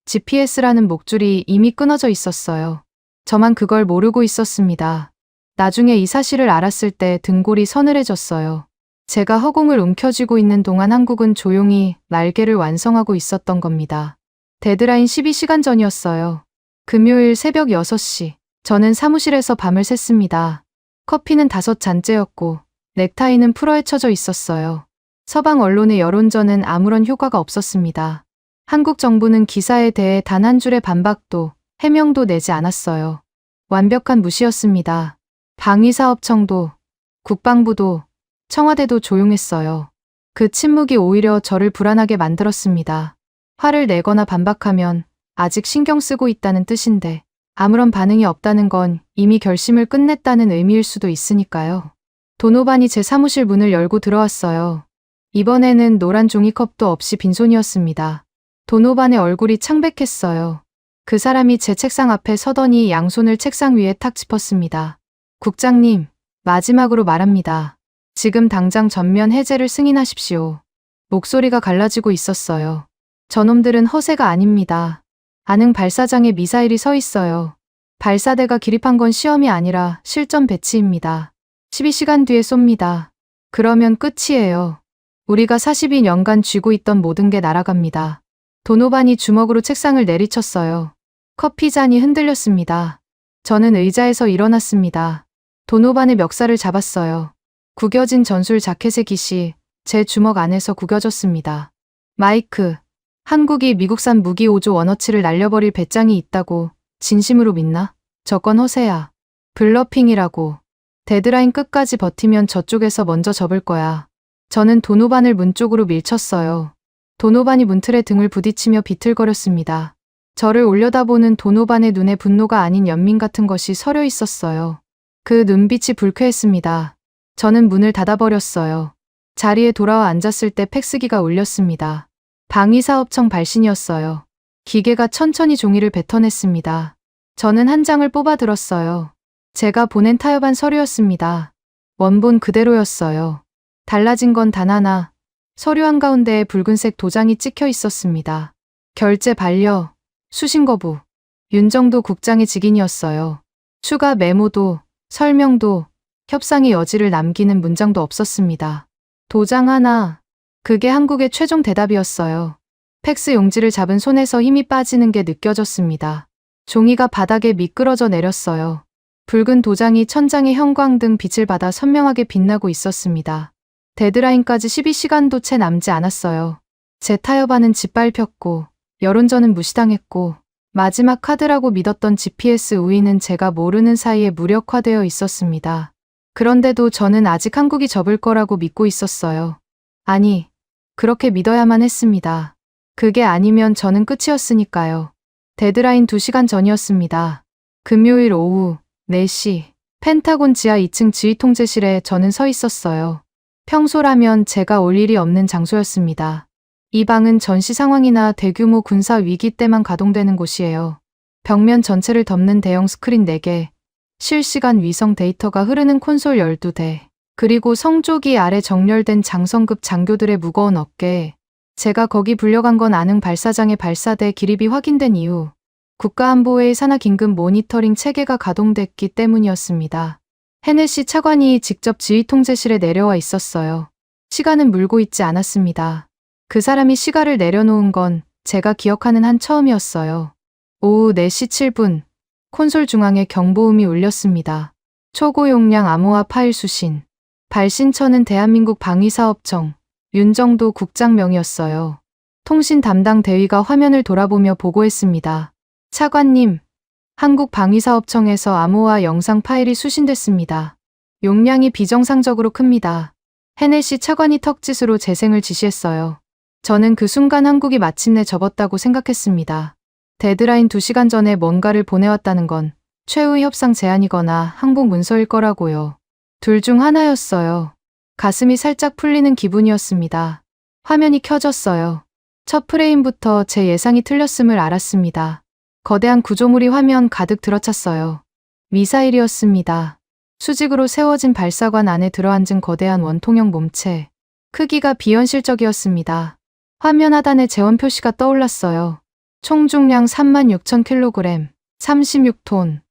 GPS라는 목줄이 이미 끊어져 있었어요. 저만 그걸 모르고 있었습니다. 나중에 이 사실을 알았을 때 등골이 서늘해졌어요. 제가 허공을 움켜쥐고 있는 동안 한국은 조용히 날개를 완성하고 있었던 겁니다. 데드라인 12시간 전이었어요. 금요일 새벽 6시. 저는 사무실에서 밤을 샜습니다. 커피는 5잔째였고 넥타이는 풀어헤쳐져 있었어요. 서방 언론의 여론전은 아무런 효과가 없었습니다. 한국 정부는 기사에 대해 단 한 줄의 반박도 해명도 내지 않았어요. 완벽한 무시였습니다. 방위사업청도, 국방부도, 청와대도 조용했어요. 그 침묵이 오히려 저를 불안하게 만들었습니다. 화를 내거나 반박하면 아직 신경 쓰고 있다는 뜻인데 아무런 반응이 없다는 건 이미 결심을 끝냈다는 의미일 수도 있으니까요. 도노반이 제 사무실 문을 열고 들어왔어요. 이번에는 노란 종이컵도 없이 빈손이었습니다. 도노반의 얼굴이 창백했어요. 그 사람이 제 책상 앞에 서더니 양손을 책상 위에 탁 짚었습니다. 국장님, 마지막으로 말합니다. 지금 당장 전면 해제를 승인하십시오. 목소리가 갈라지고 있었어요. 저놈들은 허세가 아닙니다. 안흥 발사장에 미사일이 서 있어요. 발사대가 기립한 건 시험이 아니라 실전 배치입니다. 12시간 뒤에 쏩니다. 그러면 끝이에요. 우리가 42년간 쥐고 있던 모든 게 날아갑니다. 도노반이 주먹으로 책상을 내리쳤어요. 커피잔이 흔들렸습니다. 저는 의자에서 일어났습니다. 도노반의 멱살을 잡았어요. 구겨진 전술 자켓의 깃이 제 주먹 안에서 구겨졌습니다. 마이크, 한국이 미국산 무기 5조 원어치를 날려버릴 배짱이 있다고 진심으로 믿나? 저건 허세야. 블러핑이라고. 데드라인 끝까지 버티면 저쪽에서 먼저 접을 거야. 저는 도노반을 문 쪽으로 밀쳤어요. 도노반이 문틀에 등을 부딪히며 비틀거렸습니다. 저를 올려다보는 도노반의 눈에 분노가 아닌 연민 같은 것이 서려 있었어요. 그 눈빛이 불쾌했습니다. 저는 문을 닫아버렸어요. 자리에 돌아와 앉았을 때 팩스기가 울렸습니다. 방위사업청 발신이었어요. 기계가 천천히 종이를 뱉어냈습니다. 저는 한 장을 뽑아 들었어요. 제가 보낸 타협한 서류였습니다. 원본 그대로였어요. 달라진 건 단 하나. 서류 한가운데에 붉은색 도장이 찍혀 있었습니다. 결제 반려, 수신 거부. 윤정도 국장의 직인이었어요. 추가 메모도, 설명도, 협상의 여지를 남기는 문장도 없었습니다. 도장 하나. 그게 한국의 최종 대답이었어요. 팩스 용지를 잡은 손에서 힘이 빠지는 게 느껴졌습니다. 종이가 바닥에 미끄러져 내렸어요. 붉은 도장이 천장의 형광등 빛을 받아 선명하게 빛나고 있었습니다. 데드라인까지 12시간도 채 남지 않았어요. 제 타협안은 짓밟혔고, 여론전은 무시당했고, 마지막 카드라고 믿었던 GPS 우위는 제가 모르는 사이에 무력화되어 있었습니다. 그런데도 저는 아직 한국이 접을 거라고 믿고 있었어요. 아니, 그렇게 믿어야만 했습니다. 그게 아니면 저는 끝이었으니까요. 데드라인 2시간 전이었습니다. 금요일 오후 4시, 펜타곤 지하 2층 지휘통제실에 저는 서 있었어요. 평소라면 제가 올 일이 없는 장소였습니다. 이 방은 전시 상황이나 대규모 군사 위기 때만 가동되는 곳이에요. 벽면 전체를 덮는 대형 스크린 4개, 실시간 위성 데이터가 흐르는 콘솔 12대, 그리고 성조기 아래 정렬된 장성급 장교들의 무거운 어깨. 제가 거기 불려간 건 아능 발사장의 발사대 기립이 확인된 이후 국가안보회의 산하 긴급 모니터링 체계가 가동됐기 때문이었습니다. 헤네시 차관이 직접 지휘통제실에 내려와 있었어요. 시간은 물고 있지 않았습니다. 그 사람이 시가를 내려놓은 건 제가 기억하는 한 처음이었어요. 오후 4시 7분, 콘솔 중앙에 경보음이 울렸습니다. 초고용량 암호화 파일 수신. 발신처는 대한민국 방위사업청, 윤정도 국장명이었어요. 통신 담당 대위가 화면을 돌아보며 보고했습니다. 차관님, 한국 방위사업청에서 암호화 영상 파일이 수신됐습니다. 용량이 비정상적으로 큽니다. 헤네시 차관이 턱짓으로 재생을 지시했어요. 저는 그 순간 한국이 마침내 접었다고 생각했습니다. 데드라인 2시간 전에 뭔가를 보내왔다는 건 최후의 협상 제안이거나 항복 문서일 거라고요. 둘 중 하나였어요. 가슴이 살짝 풀리는 기분이었습니다. 화면이 켜졌어요. 첫 프레임부터 제 예상이 틀렸음을 알았습니다. 거대한 구조물이 화면 가득 들어찼어요. 미사일이었습니다. 수직으로 세워진 발사관 안에 들어앉은 거대한 원통형 몸체. 크기가 비현실적이었습니다. 화면 하단에 재원 표시가 떠올랐어요. 총 중량 36,000kg, 36톤.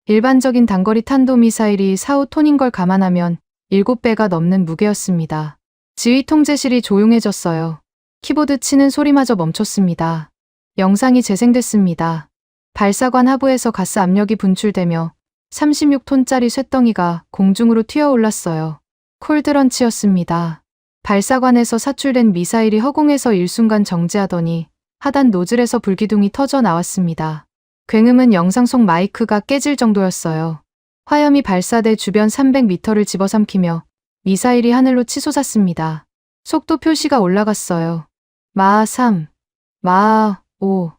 일반적인 단거리 탄도미사일이 4~5톤인 걸 감안하면 7배가 넘는 무게였습니다. 지휘통제실이 조용해졌어요. 키보드 치는 소리마저 멈췄습니다. 영상이 재생됐습니다. 발사관 하부에서 가스 압력이 분출되며 36톤짜리 쇳덩이가 공중으로 튀어올랐어요. 콜드런치였습니다. 발사관에서 사출된 미사일이 허공에서 일순간 정지하더니 하단 노즐에서 불기둥이 터져 나왔습니다. 굉음은 영상 속 마이크가 깨질 정도였어요. 화염이 발사대 주변 300m를 집어삼키며 미사일이 하늘로 치솟았습니다. 속도 표시가 올라갔어요. 마하 3, 마하 5,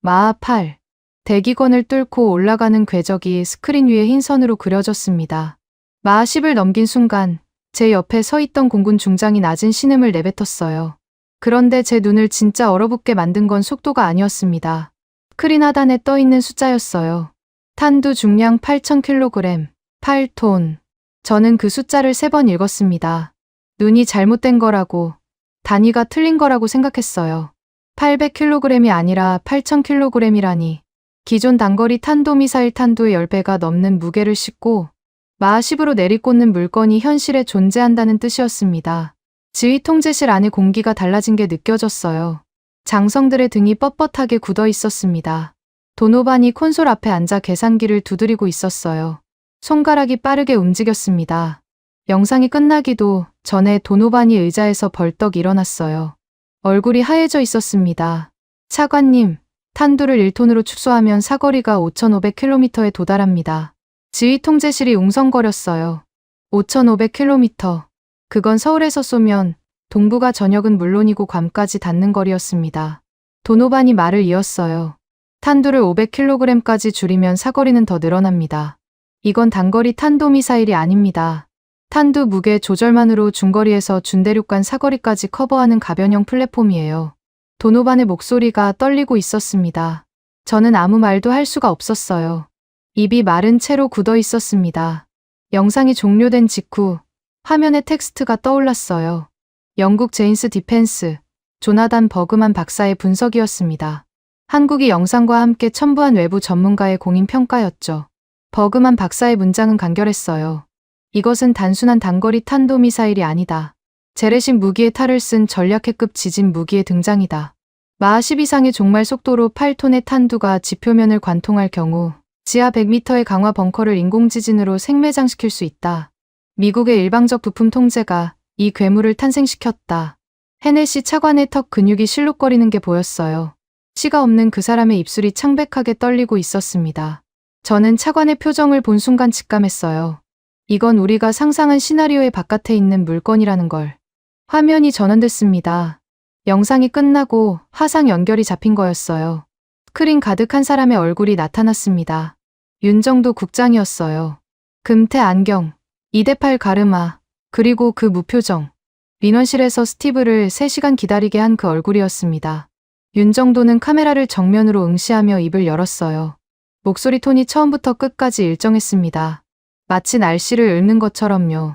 마하 8. 대기권을 뚫고 올라가는 궤적이 스크린 위에 흰 선으로 그려졌습니다. 마하 10을 넘긴 순간 제 옆에 서 있던 공군 중장이 낮은 신음을 내뱉었어요. 그런데 제 눈을 진짜 얼어붙게 만든 건 속도가 아니었습니다. 스크린 하단에 떠있는 숫자였어요. 탄두 중량 8,000kg, 8톤. 저는 그 숫자를 3번 읽었습니다. 눈이 잘못된 거라고, 단위가 틀린 거라고 생각했어요. 800kg이 아니라 8,000kg이라니. 기존 단거리 탄도미사일 탄두의 10배가 넘는 무게를 싣고 마하 10으로 내리꽂는 물건이 현실에 존재한다는 뜻이었습니다. 지휘통제실 안의 공기가 달라진 게 느껴졌어요. 장성들의 등이 뻣뻣하게 굳어 있었습니다. 도노반이 콘솔 앞에 앉아 계산기를 두드리고 있었어요. 손가락이 빠르게 움직였습니다. 영상이 끝나기도 전에 도노반이 의자에서 벌떡 일어났어요. 얼굴이 하얘져 있었습니다. 차관님, 탄두를 1톤으로 축소하면 사거리가 5,500km에 도달합니다. 지휘통제실이 웅성거렸어요. 5,500km. 그건 서울에서 쏘면 동부가 전역은 물론이고 괌까지 닿는 거리였습니다. 도노반이 말을 이었어요. 탄두를 500kg까지 줄이면 사거리는 더 늘어납니다. 이건 단거리 탄도미사일이 아닙니다. 탄두 무게 조절만으로 중거리에서 준대륙간 사거리까지 커버하는 가변형 플랫폼이에요. 도노반의 목소리가 떨리고 있었습니다. 저는 아무 말도 할 수가 없었어요. 입이 마른 채로 굳어 있었습니다. 영상이 종료된 직후 화면에 텍스트가 떠올랐어요. 영국 제인스 디펜스, 조나단 버그만 박사의 분석이었습니다. 한국이 영상과 함께 첨부한 외부 전문가의 공인 평가였죠. 버그만 박사의 문장은 간결했어요. 이것은 단순한 단거리 탄도미사일이 아니다. 재래식 무기의 탈을 쓴 전략핵급 지진 무기의 등장이다. 마하 10 이상의 종말 속도로 8톤의 탄두가 지표면을 관통할 경우 지하 100m의 강화 벙커를 인공지진으로 생매장시킬 수 있다. 미국의 일방적 부품 통제가 이 괴물을 탄생시켰다. 헤네시 차관의 턱 근육이 실룩거리는 게 보였어요. 씨가 없는 그 사람의 입술이 창백하게 떨리고 있었습니다. 저는 차관의 표정을 본 순간 직감했어요. 이건 우리가 상상한 시나리오의 바깥에 있는 물건이라는 걸. 화면이 전원됐습니다. 영상이 끝나고 화상 연결이 잡힌 거였어요. 스크린 가득한 사람의 얼굴이 나타났습니다. 윤정도 국장이었어요. 금태 안경, 2대8 가르마, 그리고 그 무표정. 민원실에서 스티브를 3시간 기다리게 한 그 얼굴이었습니다. 윤정도는 카메라를 정면으로 응시하며 입을 열었어요. 목소리 톤이 처음부터 끝까지 일정했습니다. 마치 날씨를 읊는 것처럼요.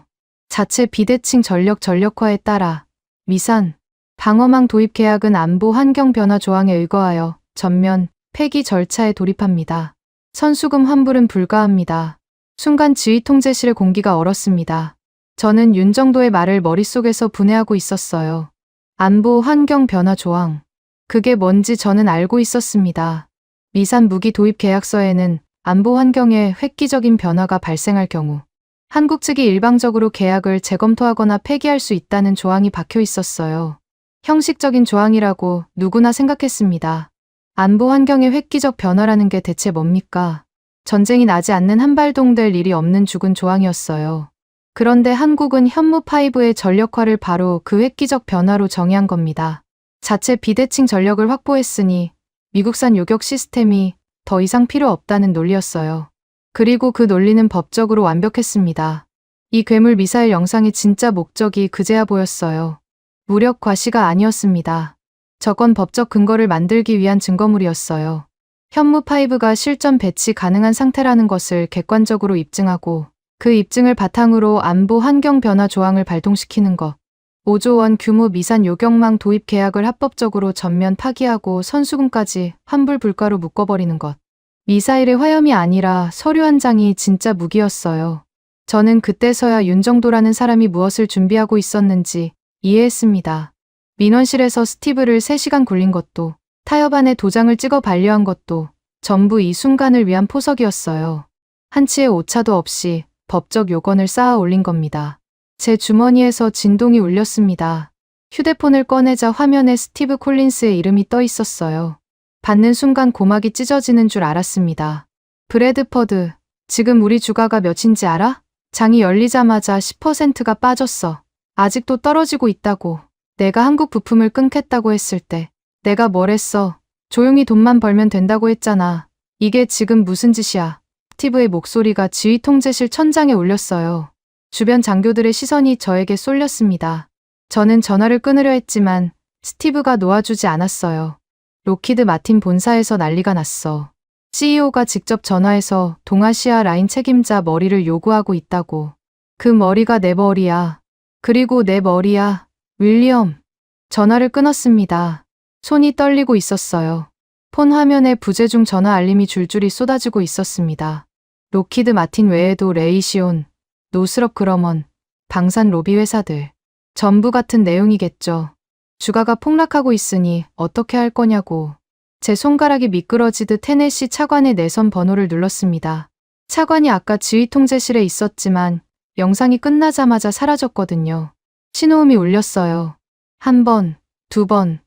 자체 비대칭 전력화에 따라 미산, 방어망 도입 계약은 안보 환경 변화 조항에 의거하여 전면 폐기 절차에 돌입합니다. 선수금 환불은 불가합니다. 순간 지휘 통제실의 공기가 얼었습니다. 저는 윤정도의 말을 머릿속에서 분해하고 있었어요. 안보 환경 변화 조항. 그게 뭔지 저는 알고 있었습니다. 미산 무기 도입 계약서에는 안보 환경에 획기적인 변화가 발생할 경우 한국 측이 일방적으로 계약을 재검토하거나 폐기할 수 있다는 조항이 박혀 있었어요. 형식적인 조항이라고 누구나 생각했습니다. 안보 환경의 획기적 변화라는 게 대체 뭡니까? 전쟁이 나지 않는 한발동 될 일이 없는 죽은 조항이었어요. 그런데 한국은 현무5의 전력화를 바로 그 획기적 변화로 정의한 겁니다. 자체 비대칭 전력을 확보했으니 미국산 요격 시스템이 더 이상 필요 없다는 논리였어요. 그리고 그 논리는 법적으로 완벽했습니다. 이 괴물 미사일 영상의 진짜 목적이 그제야 보였어요. 무력 과시가 아니었습니다. 저건 법적 근거를 만들기 위한 증거물이었어요. 현무5가 실전 배치 가능한 상태라는 것을 객관적으로 입증하고 그 입증을 바탕으로 안보 환경 변화 조항을 발동시키는 것. 5조 원 규모 미산 요격망 도입 계약을 합법적으로 전면 파기하고 선수금까지 환불 불가로 묶어버리는 것. 미사일의 화염이 아니라 서류 한 장이 진짜 무기였어요. 저는 그때서야 윤정도라는 사람이 무엇을 준비하고 있었는지 이해했습니다. 민원실에서 스티브를 3시간 굴린 것도 타협안에 도장을 찍어 반려한 것도 전부 이 순간을 위한 포석이었어요. 한치의 오차도 없이 법적 요건을 쌓아 올린 겁니다. 제 주머니에서 진동이 울렸습니다. 휴대폰을 꺼내자 화면에 스티브 콜린스의 이름이 떠 있었어요. 받는 순간 고막이 찢어지는 줄 알았습니다. 브래드퍼드, 지금 우리 주가가 몇인지 알아? 장이 열리자마자 10%가 빠졌어. 아직도 떨어지고 있다고. 내가 한국 부품을 끊겠다고 했을 때 내가 뭘 했어? 조용히 돈만 벌면 된다고 했잖아. 이게 지금 무슨 짓이야? 스티브의 목소리가 지휘 통제실 천장에 울렸어요. 주변 장교들의 시선이 저에게 쏠렸습니다. 저는 전화를 끊으려 했지만 스티브가 놓아주지 않았어요. 로키드 마틴 본사에서 난리가 났어. CEO가 직접 전화해서 동아시아 라인 책임자 머리를 요구하고 있다고. 그 머리가 내 머리야. 그리고 내 머리야. 윌리엄. 전화를 끊었습니다. 손이 떨리고 있었어요. 폰 화면에 부재중 전화 알림이 줄줄이 쏟아지고 있었습니다. 로키드 마틴 외에도 레이시온, 노스럽 그러먼, 방산 로비 회사들. 전부 같은 내용이겠죠. 주가가 폭락하고 있으니 어떻게 할 거냐고. 제 손가락이 미끄러지듯 헤네시 차관의 내선 번호를 눌렀습니다. 차관이 아까 지휘 통제실에 있었지만 영상이 끝나자마자 사라졌거든요. 신호음이 울렸어요. 1번, 2번,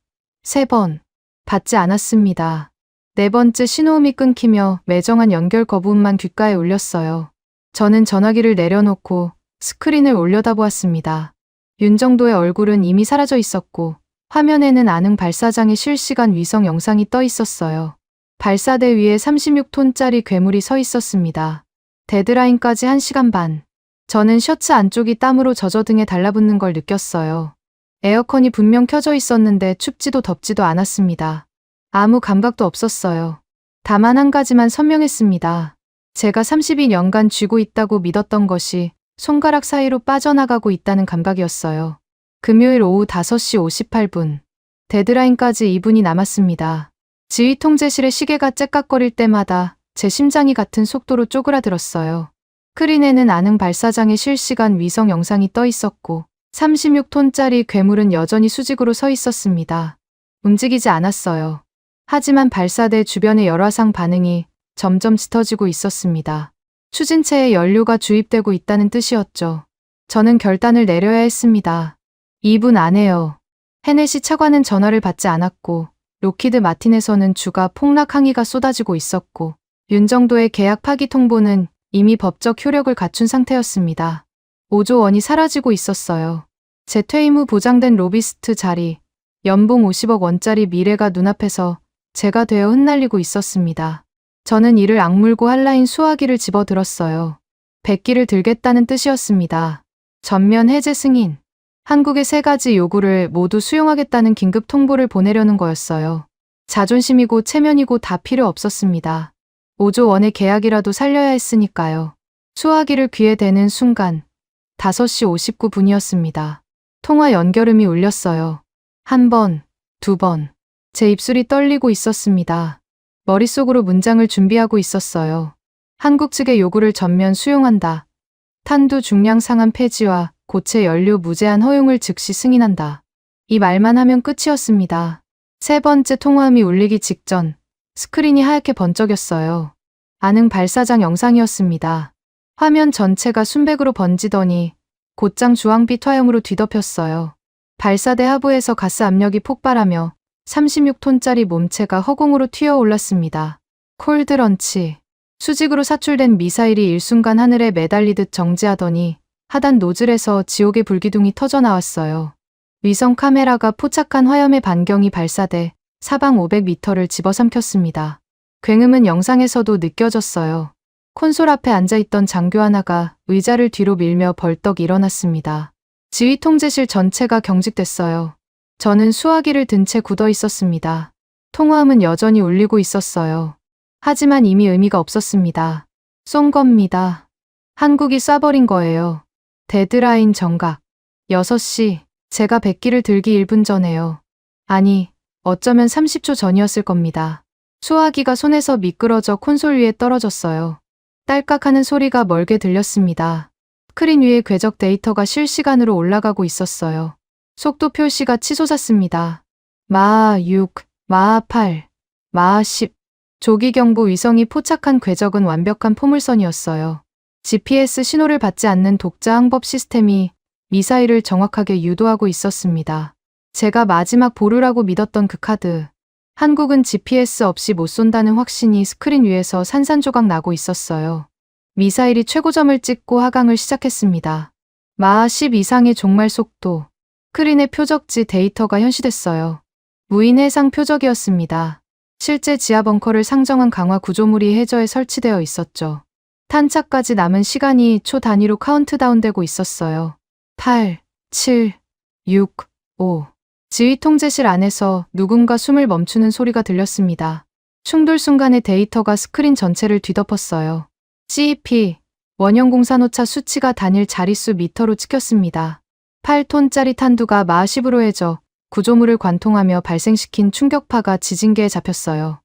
3번. 받지 않았습니다. 4번째 신호음이 끊기며 매정한 연결 거부음만 귓가에 울렸어요. 저는 전화기를 내려놓고 스크린을 올려다보았습니다. 윤정도의 얼굴은 이미 사라져 있었고 화면에는 안흥 발사장의 실시간 위성 영상이 떠 있었어요. 발사대 위에 36톤짜리 괴물이 서 있었습니다. 데드라인까지 1시간 반. 저는 셔츠 안쪽이 땀으로 젖어 등에 달라붙는 걸 느꼈어요. 에어컨이 분명 켜져 있었는데 춥지도 덥지도 않았습니다. 아무 감각도 없었어요. 다만 한 가지만 선명했습니다. 제가 32년간 쥐고 있다고 믿었던 것이 손가락 사이로 빠져나가고 있다는 감각이었어요. 금요일 오후 5시 58분. 데드라인까지 2분이 남았습니다. 지휘 통제실의 시계가 째깍거릴 때마다 제 심장이 같은 속도로 쪼그라들었어요. 스크린에는 아능 발사장의 실시간 위성 영상이 떠 있었고 36톤짜리 괴물은 여전히 수직으로 서 있었습니다. 움직이지 않았어요. 하지만 발사대 주변의 열화상 반응이 점점 짙어지고 있었습니다. 추진체에 연료가 주입되고 있다는 뜻이었죠. 저는 결단을 내려야 했습니다. 2분 안에요. 헤넷이 차관은 전화를 받지 않았고 로키드 마틴에서는 주가 폭락 항의가 쏟아지고 있었고 윤정도의 계약 파기 통보는 이미 법적 효력을 갖춘 상태였습니다. 5조 원이 사라지고 있었어요. 제 퇴임 후 보장된 로비스트 자리, 연봉 50억 원짜리 미래가 눈앞에서 제가 되어 흩날리고 있었습니다. 저는 이를 악물고 한라인 수화기를 집어들었어요. 백기를 들겠다는 뜻이었습니다. 전면 해제 승인. 한국의 3가지 요구를 모두 수용하겠다는 긴급 통보를 보내려는 거였어요. 자존심이고 체면이고 다 필요 없었습니다. 5조 원의 계약이라도 살려야 했으니까요. 수화기를 귀에 대는 순간 5시 59분이었습니다. 통화 연결음이 울렸어요. 1번, 2번. 제 입술이 떨리고 있었습니다. 머릿속으로 문장을 준비하고 있었어요. 한국 측의 요구를 전면 수용한다. 탄두 중량 상한 폐지와 고체 연료 무제한 허용을 즉시 승인한다. 이 말만 하면 끝이었습니다. 3번째 통화음이 울리기 직전 스크린이 하얗게 번쩍였어요. 아능 발사장 영상이었습니다. 화면 전체가 순백으로 번지더니 곧장 주황빛 화염으로 뒤덮였어요. 발사대 하부에서 가스 압력이 폭발하며 36톤짜리 몸체가 허공으로 튀어올랐습니다. 콜드런치. 수직으로 사출된 미사일이 일순간 하늘에 매달리듯 정지하더니 하단 노즐에서 지옥의 불기둥이 터져나왔어요. 위성 카메라가 포착한 화염의 반경이 발사대 사방 500m를 집어삼켰습니다. 굉음은 영상에서도 느껴졌어요. 콘솔 앞에 앉아있던 장교 하나가 의자를 뒤로 밀며 벌떡 일어났습니다. 지휘 통제실 전체가 경직됐어요. 저는 수화기를 든 채 굳어 있었습니다. 통화음은 여전히 울리고 있었어요. 하지만 이미 의미가 없었습니다. 쏜 겁니다. 한국이 쏴버린 거예요. 데드라인 정각. 6시. 제가 백기를 들기 1분 전에요. 아니, 어쩌면 30초 전이었을 겁니다. 수화기가 손에서 미끄러져 콘솔 위에 떨어졌어요. 딸깍하는 소리가 멀게 들렸습니다. 스크린 위에 궤적 데이터가 실시간으로 올라가고 있었어요. 속도 표시가 치솟았습니다. 마하 6, 마하 8, 마하 10. 조기경보 위성이 포착한 궤적은 완벽한 포물선이었어요. GPS 신호를 받지 않는 독자 항법 시스템이 미사일을 정확하게 유도하고 있었습니다. 제가 마지막 보루라고 믿었던 그 카드. 한국은 GPS 없이 못 쏜다는 확신이 스크린 위에서 산산조각 나고 있었어요. 미사일이 최고점을 찍고 하강을 시작했습니다. 마하 10 이상의 종말 속도. 스크린의 표적지 데이터가 현시됐어요. 무인 해상 표적이었습니다. 실제 지하 벙커를 상정한 강화 구조물이 해저에 설치되어 있었죠. 탄착까지 남은 시간이 초 단위로 카운트다운되고 있었어요. 8, 7, 6, 5. 지휘 통제실 안에서 누군가 숨을 멈추는 소리가 들렸습니다. 충돌 순간의 데이터가 스크린 전체를 뒤덮었어요. CEP, 원형공산오차 수치가 단일 자릿수 미터로 찍혔습니다. 8톤짜리 탄두가 마하 10으로 해져 구조물을 관통하며 발생시킨 충격파가 지진계에 잡혔어요.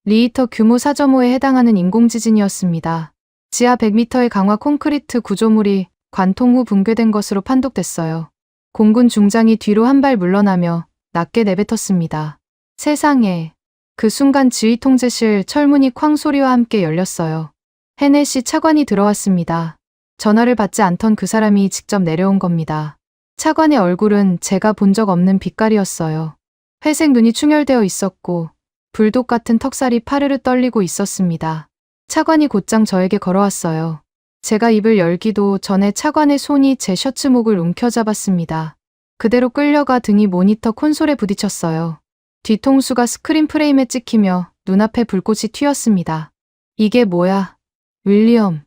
리히터 규모 4.5에 해당하는 인공지진이었습니다. 지하 100m의 강화 콘크리트 구조물이 관통 후 붕괴된 것으로 판독됐어요. 공군 중장이 뒤로 한 발 물러나며 낮게 내뱉었습니다. 세상에. 그 순간 지휘 통제실 철문이 쾅 소리와 함께 열렸어요. 헤넷이 차관이 들어왔습니다. 전화를 받지 않던 그 사람이 직접 내려온 겁니다. 차관의 얼굴은 제가 본 적 없는 빛깔이었어요. 회색 눈이 충혈되어 있었고 불독 같은 턱살이 파르르 떨리고 있었습니다. 차관이 곧장 저에게 걸어왔어요. 제가 입을 열기도 전에 차관의 손이 제 셔츠목을 움켜잡았습니다. 그대로 끌려가 등이 모니터 콘솔에 부딪혔어요. 뒤통수가 스크린 프레임에 찍히며 눈앞에 불꽃이 튀었습니다. 이게 뭐야? 윌리엄.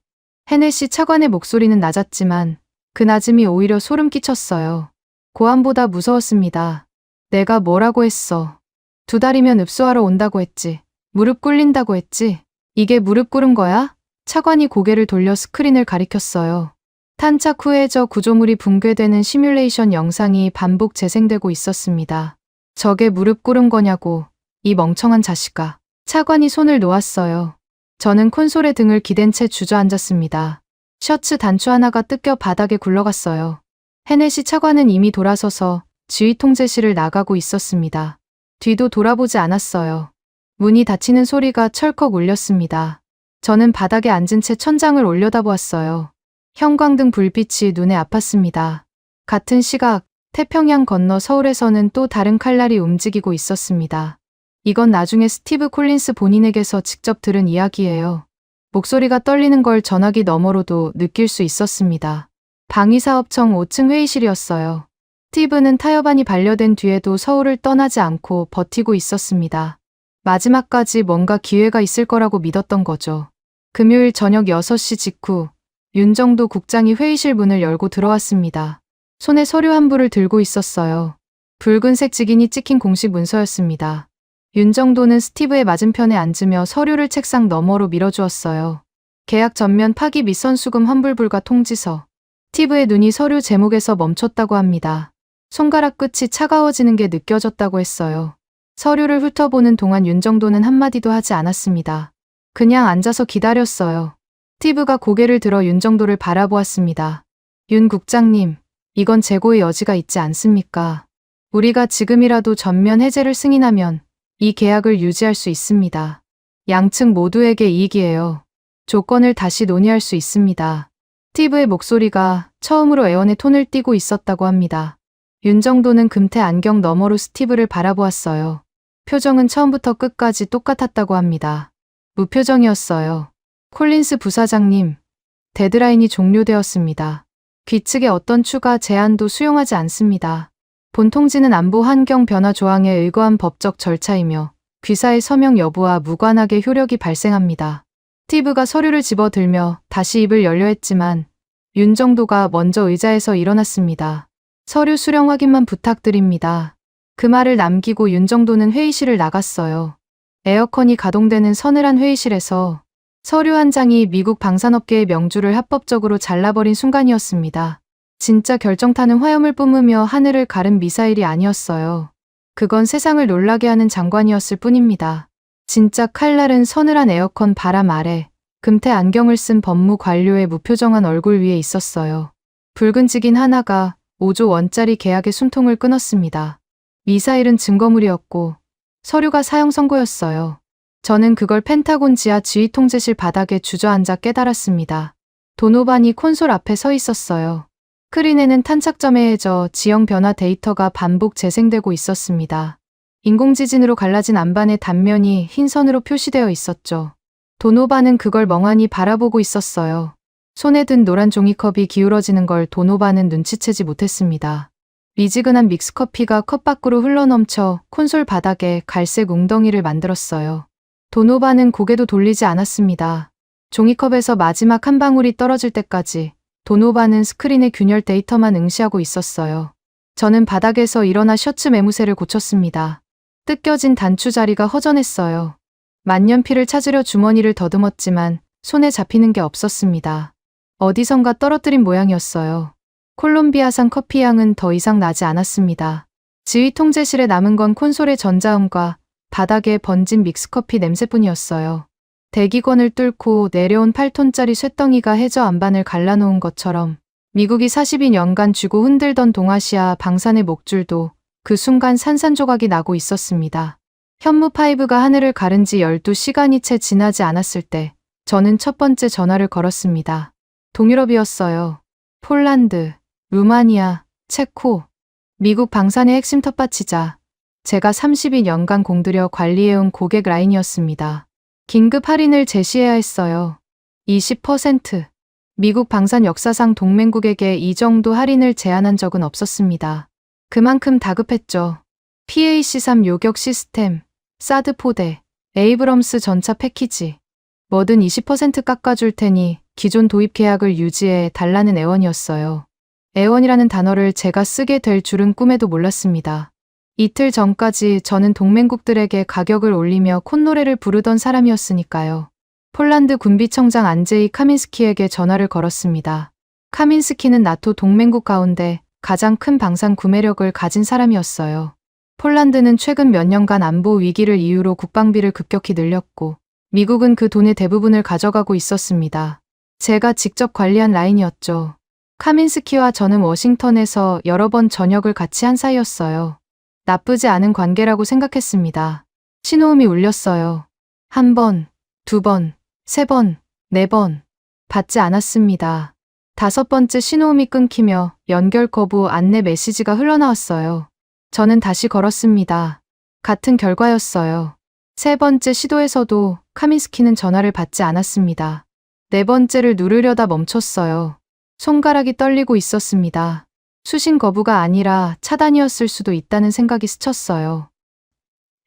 헤넷이 차관의 목소리는 낮았지만 그 낮음이 오히려 소름 끼쳤어요. 고함보다 무서웠습니다. 내가 뭐라고 했어. 2달이면 읍소하러 온다고 했지. 무릎 꿇린다고 했지. 이게 무릎 꿇은 거야? 차관이 고개를 돌려 스크린을 가리켰어요. 탄착 후에 저 구조물이 붕괴되는 시뮬레이션 영상이 반복 재생되고 있었습니다. 저게 무릎 꿇은 거냐고, 이 멍청한 자식아. 차관이 손을 놓았어요. 저는 콘솔에 등을 기댄 채 주저앉았습니다. 셔츠 단추 하나가 뜯겨 바닥에 굴러갔어요. 헤넷이 차관은 이미 돌아서서 지휘 통제실을 나가고 있었습니다. 뒤도 돌아보지 않았어요. 문이 닫히는 소리가 철컥 울렸습니다. 저는 바닥에 앉은 채 천장을 올려다보았어요. 형광등 불빛이 눈에 아팠습니다. 같은 시각, 태평양 건너 서울에서는 또 다른 칼날이 움직이고 있었습니다. 이건 나중에 스티브 콜린스 본인에게서 직접 들은 이야기예요. 목소리가 떨리는 걸 전화기 너머로도 느낄 수 있었습니다. 방위사업청 5층 회의실이었어요. 스티브는 타협안이 반려된 뒤에도 서울을 떠나지 않고 버티고 있었습니다. 마지막까지 뭔가 기회가 있을 거라고 믿었던 거죠. 금요일 저녁 6시 직후 윤정도 국장이 회의실 문을 열고 들어왔습니다. 손에 서류 한 부를 들고 있었어요. 붉은색 직인이 찍힌 공식 문서였습니다. 윤정도는 스티브의 맞은편에 앉으며 서류를 책상 너머로 밀어주었어요. 계약 전면 파기 및 선수금 환불 불가 통지서. 스티브의 눈이 서류 제목에서 멈췄다고 합니다. 손가락 끝이 차가워지는 게 느껴졌다고 했어요. 서류를 훑어보는 동안 윤정도는 한마디도 하지 않았습니다. 그냥 앉아서 기다렸어요. 스티브가 고개를 들어 윤정도를 바라보았습니다. 윤 국장님, 이건 재고의 여지가 있지 않습니까? 우리가 지금이라도 전면 해제를 승인하면 이 계약을 유지할 수 있습니다. 양측 모두에게 이익이에요. 조건을 다시 논의할 수 있습니다. 스티브의 목소리가 처음으로 애원의 톤을 띠고 있었다고 합니다. 윤정도는 금태 안경 너머로 스티브를 바라보았어요. 표정은 처음부터 끝까지 똑같았다고 합니다. 무표정이었어요. 콜린스 부사장님, 데드라인이 종료되었습니다. 귀측의 어떤 추가 제안도 수용하지 않습니다. 본 통지는 안보 환경 변화 조항에 의거한 법적 절차이며 귀사의 서명 여부와 무관하게 효력이 발생합니다. 스티브가 서류를 집어들며 다시 입을 열려 했지만 윤정도가 먼저 의자에서 일어났습니다. 서류 수령 확인만 부탁드립니다. 그 말을 남기고 윤정도는 회의실을 나갔어요. 에어컨이 가동되는 서늘한 회의실에서 서류 한 장이 미국 방산업계의 명주를 합법적으로 잘라버린 순간이었습니다. 진짜 결정타는 화염을 뿜으며 하늘을 가른 미사일이 아니었어요. 그건 세상을 놀라게 하는 장관이었을 뿐입니다. 진짜 칼날은 서늘한 에어컨 바람 아래 금태 안경을 쓴 법무 관료의 무표정한 얼굴 위에 있었어요. 붉은 직인 하나가 5조 원짜리 계약의 숨통을 끊었습니다. 미사일은 증거물이었고 서류가 사형 선고였어요. 저는 그걸 펜타곤 지하 지휘 통제실 바닥에 주저앉아 깨달았습니다. 도노반이 콘솔 앞에 서 있었어요. 스크린에는 탄착점에 해저 지형 변화 데이터가 반복 재생되고 있었습니다. 인공지진으로 갈라진 안반의 단면이 흰 선으로 표시되어 있었죠. 도노반은 그걸 멍하니 바라보고 있었어요. 손에 든 노란 종이컵이 기울어지는 걸 도노반은 눈치채지 못했습니다. 미지근한 믹스커피가 컵 밖으로 흘러넘쳐 콘솔 바닥에 갈색 웅덩이를 만들었어요. 도노반은 고개도 돌리지 않았습니다. 종이컵에서 마지막 한 방울이 떨어질 때까지 도노반은 스크린의 균열 데이터만 응시하고 있었어요. 저는 바닥에서 일어나 셔츠 매무새를 고쳤습니다. 뜯겨진 단추 자리가 허전했어요. 만년필을 찾으려 주머니를 더듬었지만 손에 잡히는 게 없었습니다. 어디선가 떨어뜨린 모양이었어요. 콜롬비아산 커피 향은 더 이상 나지 않았습니다. 지휘 통제실에 남은 건 콘솔의 전자음과 바닥에 번진 믹스커피 냄새뿐이었어요. 대기권을 뚫고 내려온 8톤짜리 쇳덩이가 해저 안반을 갈라놓은 것처럼 미국이 42년간 쥐고 흔들던 동아시아 방산의 목줄도 그 순간 산산조각이 나고 있었습니다. 현무5가 하늘을 가른 지 12시간이 채 지나지 않았을 때 저는 첫 번째 전화를 걸었습니다. 동유럽이었어요. 폴란드, 루마니아, 체코, 미국 방산의 핵심 텃밭이자 제가 32년간 공들여 관리해온 고객 라인이었습니다. 긴급 할인을 제시해야 했어요. 20%. 미국 방산 역사상 동맹국에게 이 정도 할인을 제안한 적은 없었습니다. 그만큼 다급했죠. PAC-3 요격 시스템, 사드 포대, 에이브럼스 전차 패키지. 뭐든 20% 깎아줄 테니 기존 도입 계약을 유지해 달라는 애원이었어요. 애원이라는 단어를 제가 쓰게 될 줄은 꿈에도 몰랐습니다. 이틀 전까지 저는 동맹국들에게 가격을 올리며 콧노래를 부르던 사람이었으니까요. 폴란드 군비청장 안제이 카민스키에게 전화를 걸었습니다. 카민스키는 나토 동맹국 가운데 가장 큰 방산 구매력을 가진 사람이었어요. 폴란드는 최근 몇 년간 안보 위기를 이유로 국방비를 급격히 늘렸고 미국은 그 돈의 대부분을 가져가고 있었습니다. 제가 직접 관리한 라인이었죠. 카민스키와 저는 워싱턴에서 여러 번 저녁을 같이 한 사이였어요. 나쁘지 않은 관계라고 생각했습니다. 신호음이 울렸어요. 1번, 2번, 3번, 4번. 받지 않았습니다. 5번째 신호음이 끊기며 연결 거부 안내 메시지가 흘러나왔어요. 저는 다시 걸었습니다. 같은 결과였어요. 3번째 시도에서도 카민스키는 전화를 받지 않았습니다. 4번째를 누르려다 멈췄어요. 손가락이 떨리고 있었습니다. 수신 거부가 아니라 차단이었을 수도 있다는 생각이 스쳤어요.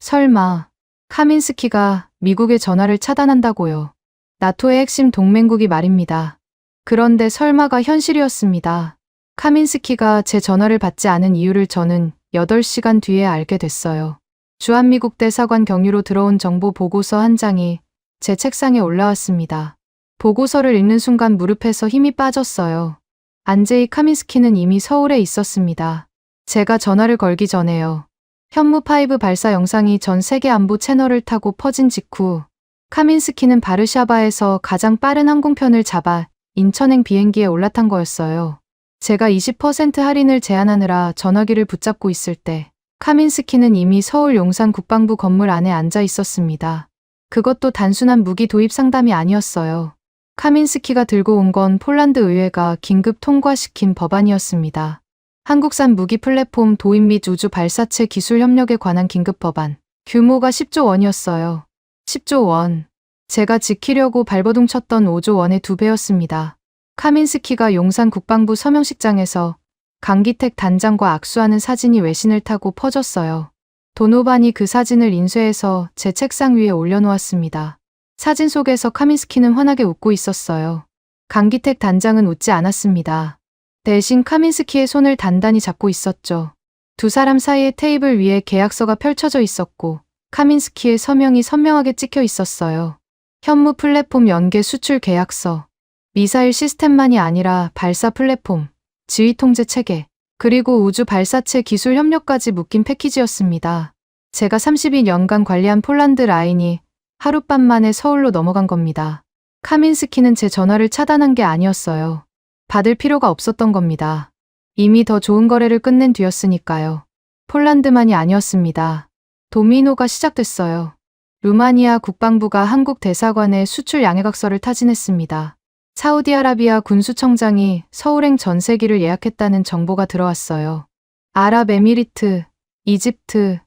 설마 카민스키가 미국의 전화를 차단한다고요. 나토의 핵심 동맹국이 말입니다. 그런데 설마가 현실이었습니다. 카민스키가 제 전화를 받지 않은 이유를 저는 8시간 뒤에 알게 됐어요. 주한미국 대사관 경유로 들어온 정보 보고서 한 장이 제 책상에 올라왔습니다. 보고서를 읽는 순간 무릎에서 힘이 빠졌어요. 안제이 카민스키는 이미 서울에 있었습니다. 제가 전화를 걸기 전에요. 현무5 발사 영상이 전 세계 안보 채널을 타고 퍼진 직후 카민스키는 바르샤바에서 가장 빠른 항공편을 잡아 인천행 비행기에 올라탄 거였어요. 제가 20% 할인을 제안하느라 전화기를 붙잡고 있을 때 카민스키는 이미 서울 용산 국방부 건물 안에 앉아 있었습니다. 그것도 단순한 무기 도입 상담이 아니었어요. 카민스키가 들고 온 건 폴란드 의회가 긴급 통과시킨 법안이었습니다. 한국산 무기 플랫폼 도입 및 우주 발사체 기술 협력에 관한 긴급 법안. 규모가 10조 원이었어요. 10조 원. 제가 지키려고 발버둥 쳤던 5조 원의 2배였습니다. 카민스키가 용산 국방부 서명식장에서 강기택 단장과 악수하는 사진이 외신을 타고 퍼졌어요. 도노반이 그 사진을 인쇄해서 제 책상 위에 올려놓았습니다. 사진 속에서 카민스키는 환하게 웃고 있었어요. 강기택 단장은 웃지 않았습니다. 대신 카민스키의 손을 단단히 잡고 있었죠. 두 사람 사이의 테이블 위에 계약서가 펼쳐져 있었고 카민스키의 서명이 선명하게 찍혀 있었어요. 현무 플랫폼 연계 수출 계약서. 미사일 시스템만이 아니라 발사 플랫폼, 지휘 통제 체계, 그리고 우주 발사체 기술 협력까지 묶인 패키지였습니다. 제가 32년간 관리한 폴란드 라인이 하룻밤 만에 서울로 넘어간 겁니다. 카민스키는 제 전화를 차단한 게 아니었어요. 받을 필요가 없었던 겁니다. 이미 더 좋은 거래를 끝낸 뒤였으니까요. 폴란드만이 아니었습니다. 도미노가 시작됐어요. 루마니아 국방부가 한국 대사관에 수출 양해각서를 타진했습니다. 사우디아라비아 군수청장이 서울행 전세기를 예약했다는 정보가 들어왔어요. 아랍에미리트, 이집트,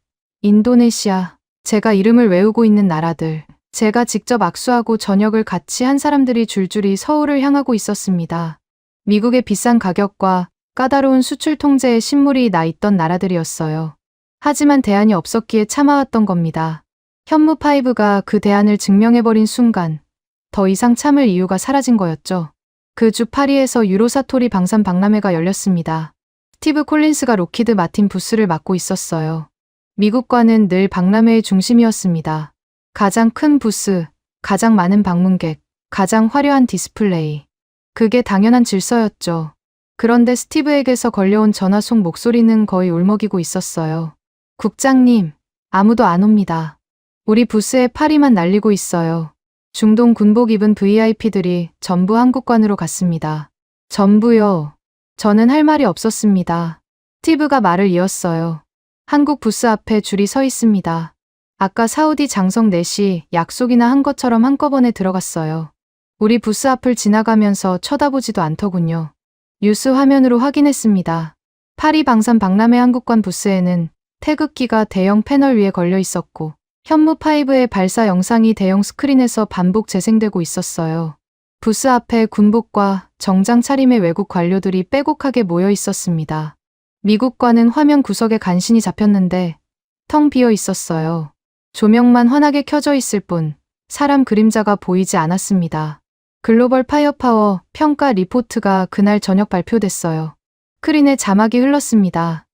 인도네시아, 제가 이름을 외우고 있는 나라들, 제가 직접 악수하고 저녁을 같이 한 사람들이 줄줄이 서울을 향하고 있었습니다. 미국의 비싼 가격과 까다로운 수출 통제에 신물이 나 있던 나라들이었어요. 하지만 대안이 없었기에 참아왔던 겁니다. 현무5가 그 대안을 증명해버린 순간 더 이상 참을 이유가 사라진 거였죠. 그 주 파리에서 유로사토리 방산 박람회가 열렸습니다. 스티브 콜린스가 로키드 마틴 부스를 맡고 있었어요. 미국과는 늘 박람회의 중심이었습니다. 가장 큰 부스, 가장 많은 방문객, 가장 화려한 디스플레이. 그게 당연한 질서였죠. 그런데 스티브에게서 걸려온 전화 속 목소리는 거의 울먹이고 있었어요. 국장님, 아무도 안 옵니다. 우리 부스에 파리만 날리고 있어요. 중동 군복 입은 VIP들이 전부 한국관으로 갔습니다. 전부요. 저는 할 말이 없었습니다. 스티브가 말을 이었어요. 한국 부스 앞에 줄이 서 있습니다. 아까 사우디 장성 넷이 약속이나 한 것처럼 한꺼번에 들어갔어요. 우리 부스 앞을 지나가면서 쳐다보지도 않더군요. 뉴스 화면으로 확인했습니다. 파리 방산 박람회 한국관 부스에는 태극기가 대형 패널 위에 걸려 있었고 현무5의 발사 영상이 대형 스크린에서 반복 재생되고 있었어요. 부스 앞에 군복과 정장 차림의 외국 관료들이 빼곡하게 모여 있었습니다. 미국과는 화면 구석에 간신히 잡혔는데 텅 비어 있었어요. 조명만 환하게 켜져 있을 뿐 사람 그림자가 보이지 않았습니다. 글로벌 파이어파워 평가 리포트가 그날 저녁 발표됐어요. 스크린에 자막이 흘렀습니다.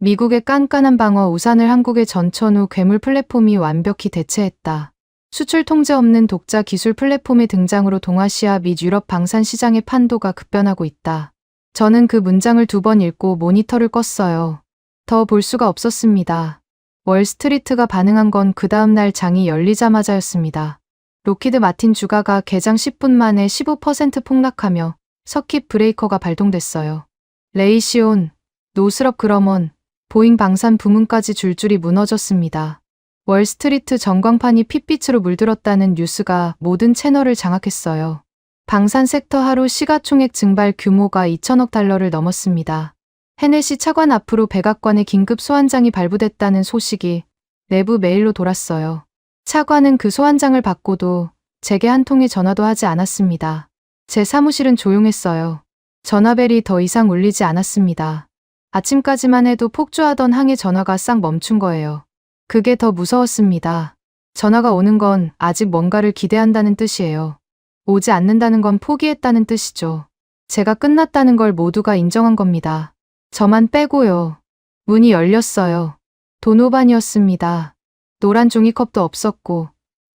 미국의 깐깐한 방어 우산을 한국의 전천후 괴물 플랫폼이 완벽히 대체했다. 수출 통제 없는 독자 기술 플랫폼의 등장으로 동아시아 및 유럽 방산 시장의 판도가 급변하고 있다. 저는 그 문장을 2번 읽고 모니터를 껐어요. 더 볼 수가 없었습니다. 월스트리트가 반응한 건 그 다음날 장이 열리자마자였습니다. 로키드 마틴 주가가 개장 10분 만에 15% 폭락하며 서킷 브레이커가 발동됐어요. 레이시온, 노스럽 그러먼, 보잉 방산 부문까지 줄줄이 무너졌습니다. 월스트리트 전광판이 핏빛으로 물들었다는 뉴스가 모든 채널을 장악했어요. 방산 섹터 하루 시가총액 증발 규모가 2천억 달러를 넘었습니다. 헤네시 차관 앞으로 백악관의 긴급 소환장이 발부됐다는 소식이 내부 메일로 돌았어요. 차관은 그 소환장을 받고도 제게 한 통의 전화도 하지 않았습니다. 제 사무실은 조용했어요. 전화벨이 더 이상 울리지 않았습니다. 아침까지만 해도 폭주하던 항해 전화가 싹 멈춘 거예요. 그게 더 무서웠습니다. 전화가 오는 건 아직 뭔가를 기대한다는 뜻이에요. 오지 않는다는 건 포기했다는 뜻이죠. 제가 끝났다는 걸 모두가 인정한 겁니다. 저만 빼고요. 문이 열렸어요. 도노반이었습니다. 노란 종이컵도 없었고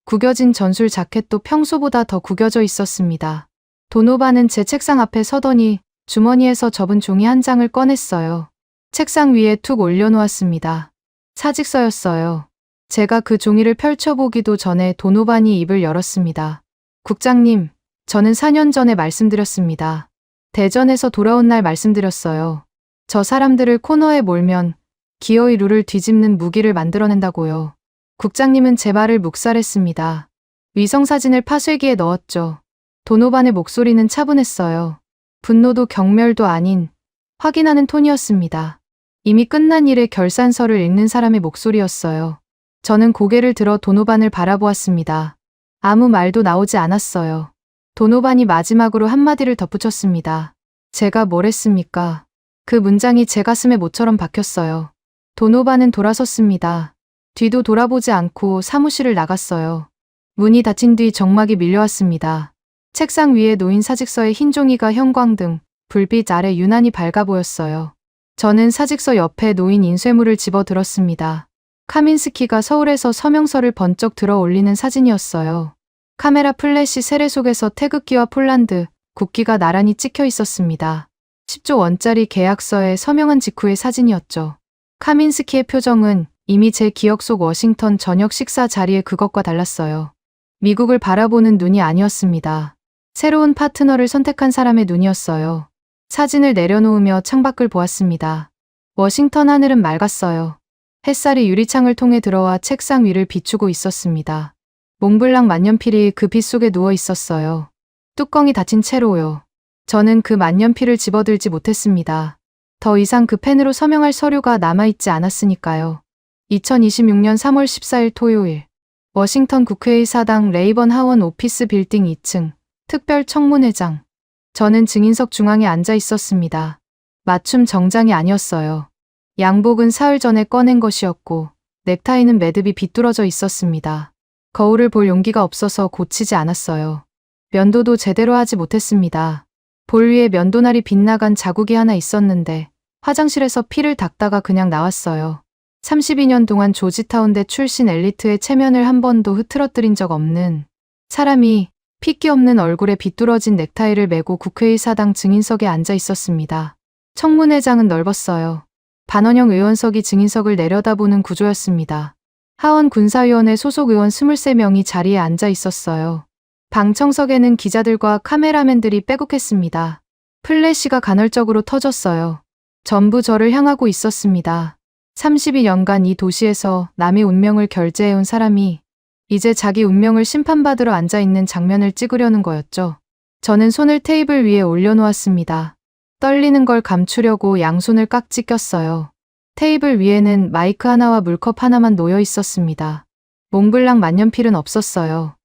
구겨진 전술 자켓도 평소보다 더 구겨져 있었습니다. 도노반은 제 책상 앞에 서더니 주머니에서 접은 종이 한 장을 꺼냈어요. 책상 위에 툭 올려놓았습니다. 사직서였어요. 제가 그 종이를 펼쳐보기도 전에 도노반이 입을 열었습니다. 국장님, 저는 4년 전에 말씀드렸습니다. 대전에서 돌아온 날 말씀드렸어요. 저 사람들을 코너에 몰면 기어이 룰을 뒤집는 무기를 만들어낸다고요. 국장님은 제 말을 묵살했습니다. 위성사진을 파쇄기에 넣었죠. 도노반의 목소리는 차분했어요. 분노도 경멸도 아닌 확인하는 톤이었습니다. 이미 끝난 일의 결산서를 읽는 사람의 목소리였어요. 저는 고개를 들어 도노반을 바라보았습니다. 아무 말도 나오지 않았어요. 도노반이 마지막으로 한마디를 덧붙였습니다. 제가 뭘 했습니까? 그 문장이 제 가슴에 모처럼 박혔어요. 도노반은 돌아섰습니다. 뒤도 돌아보지 않고 사무실을 나갔어요. 문이 닫힌 뒤 정막이 밀려왔습니다. 책상 위에 놓인 사직서의 흰 종이가 형광등, 불빛 아래 유난히 밝아 보였어요. 저는 사직서 옆에 놓인 인쇄물을 집어들었습니다. 카민스키가 서울에서 서명서를 번쩍 들어 올리는 사진이었어요. 카메라 플래시 세례 속에서 태극기와 폴란드, 국기가 나란히 찍혀 있었습니다. 10조 원짜리 계약서에 서명한 직후의 사진이었죠. 카민스키의 표정은 이미 제 기억 속 워싱턴 저녁 식사 자리에 그것과 달랐어요. 미국을 바라보는 눈이 아니었습니다. 새로운 파트너를 선택한 사람의 눈이었어요. 사진을 내려놓으며 창밖을 보았습니다. 워싱턴 하늘은 맑았어요. 햇살이 유리창을 통해 들어와 책상 위를 비추고 있었습니다. 몽블랑 만년필이 그 빛 속에 누워 있었어요. 뚜껑이 닫힌 채로요. 저는 그 만년필을 집어들지 못했습니다. 더 이상 그 펜으로 서명할 서류가 남아있지 않았으니까요. 2026년 3월 14일 토요일, 워싱턴 국회의 사당 레이번 하원 오피스 빌딩 2층, 특별 청문회장. 저는 증인석 중앙에 앉아 있었습니다. 맞춤 정장이 아니었어요. 양복은 사흘 전에 꺼낸 것이었고, 넥타이는 매듭이 비뚤어져 있었습니다. 거울을 볼 용기가 없어서 고치지 않았어요. 면도도 제대로 하지 못했습니다. 볼 위에 면도날이 빗나간 자국이 하나 있었는데, 화장실에서 피를 닦다가 그냥 나왔어요. 32년 동안 조지타운대 출신 엘리트의 체면을 한 번도 흐트러뜨린 적 없는 사람이 핏기 없는 얼굴에 비뚤어진 넥타이를 메고 국회의 사당 증인석에 앉아 있었습니다. 청문회장은 넓었어요. 반원영 의원석이 증인석을 내려다보는 구조였습니다. 하원 군사위원회 소속 의원 23명이 자리에 앉아 있었어요. 방청석에는 기자들과 카메라맨들이 빼곡했습니다. 플래시가 간헐적으로 터졌어요. 전부 저를 향하고 있었습니다. 32년간 이 도시에서 남의 운명을 결제해온 사람이 이제 자기 운명을 심판받으러 앉아있는 장면을 찍으려는 거였죠. 저는 손을 테이블 위에 올려놓았습니다. 떨리는 걸 감추려고 양손을 깍지 꼈어요. 테이블 위에는 마이크 하나와 물컵 하나만 놓여 있었습니다. 몽블랑 만년필은 없었어요.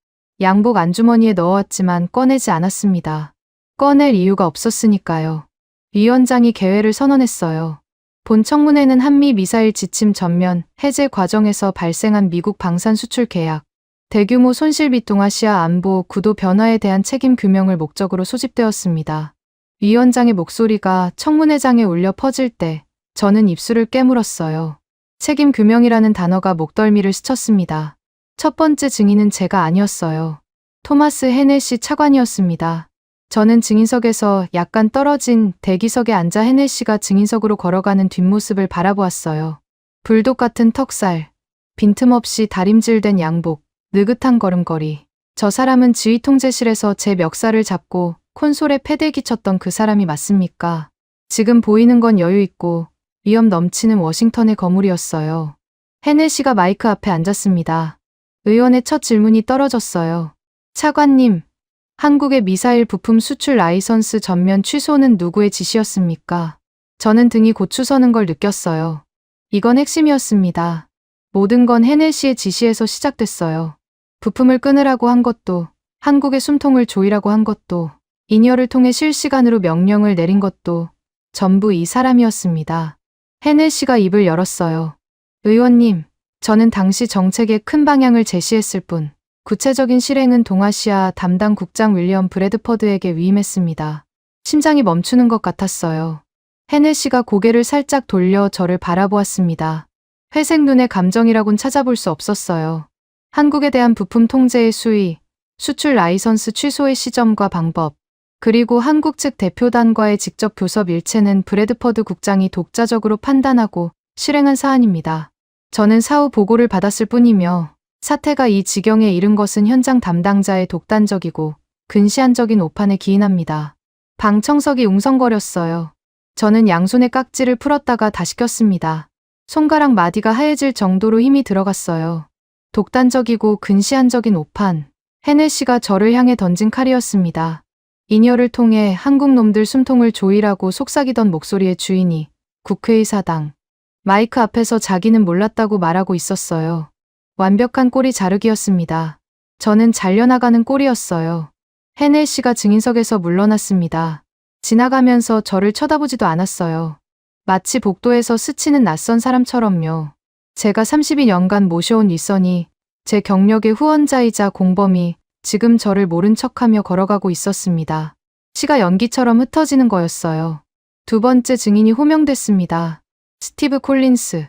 양복 안주머니에 넣어왔지만 꺼내지 않았습니다. 꺼낼 이유가 없었으니까요. 위원장이 개회를 선언했어요. 본 청문회는 한미 미사일 지침 전면 해제 과정에서 발생한 미국 방산 수출 계약, 대규모 손실 및 동아시아 안보 구도 변화에 대한 책임 규명을 목적으로 소집되었습니다. 위원장의 목소리가 청문회장에 울려 퍼질 때 저는 입술을 깨물었어요. 책임 규명이라는 단어가 목덜미를 스쳤습니다. 첫 번째 증인은 제가 아니었어요. 토마스 헤네시 차관이었습니다. 저는 증인석에서 약간 떨어진 대기석에 앉아 헤네시가 증인석으로 걸어가는 뒷모습을 바라보았어요. 불독 같은 턱살, 빈틈없이 다림질된 양복, 느긋한 걸음걸이. 저 사람은 지휘통제실에서 제 멱살을 잡고 콘솔에 패대기 쳤던 그 사람이 맞습니까? 지금 보이는 건 여유 있고 위험 넘치는 워싱턴의 거물이었어요. 헤네시가 마이크 앞에 앉았습니다. 의원의 첫 질문이 떨어졌어요. 차관님, 한국의 미사일 부품 수출 라이선스 전면 취소는 누구의 지시였습니까? 저는 등이 고추서는 걸 느꼈어요. 이건 핵심이었습니다. 모든 건 헤네시의 지시에서 시작됐어요. 부품을 끊으라고 한 것도, 한국의 숨통을 조이라고 한 것도, 인이어를 통해 실시간으로 명령을 내린 것도 전부 이 사람이었습니다. 헤네시가 입을 열었어요. 의원님, 저는 당시 정책의 큰 방향을 제시했을 뿐, 구체적인 실행은 동아시아 담당 국장 윌리엄 브래드퍼드에게 위임했습니다. 심장이 멈추는 것 같았어요. 헤네시가 고개를 살짝 돌려 저를 바라보았습니다. 회색 눈의 감정이라곤 찾아볼 수 없었어요. 한국에 대한 부품 통제의 수위, 수출 라이선스 취소의 시점과 방법, 그리고 한국 측 대표단과의 직접 교섭 일체는 브래드퍼드 국장이 독자적으로 판단하고 실행한 사안입니다. 저는 사후 보고를 받았을 뿐이며 사태가 이 지경에 이른 것은 현장 담당자의 독단적이고 근시안적인 오판에 기인합니다. 방청석이 웅성거렸어요. 저는 양손의 깍지를 풀었다가 다시 꼈습니다. 손가락 마디가 하얘질 정도로 힘이 들어갔어요. 독단적이고 근시안적인 오판. 헤네시가 저를 향해 던진 칼이었습니다. 인이어를 통해 한국 놈들 숨통을 조이라고 속삭이던 목소리의 주인이 국회의사당 마이크 앞에서 자기는 몰랐다고 말하고 있었어요. 완벽한 꼬리 자르기였습니다. 저는 잘려나가는 꼴이었어요. 헤네시가 증인석에서 물러났습니다. 지나가면서 저를 쳐다보지도 않았어요. 마치 복도에서 스치는 낯선 사람처럼요. 제가 32년간 모셔온 윗선이, 제 경력의 후원자이자 공범이 지금 저를 모른 척하며 걸어가고 있었습니다. 시가 연기처럼 흩어지는 거였어요. 두 번째 증인이 호명됐습니다. 스티브 콜린스,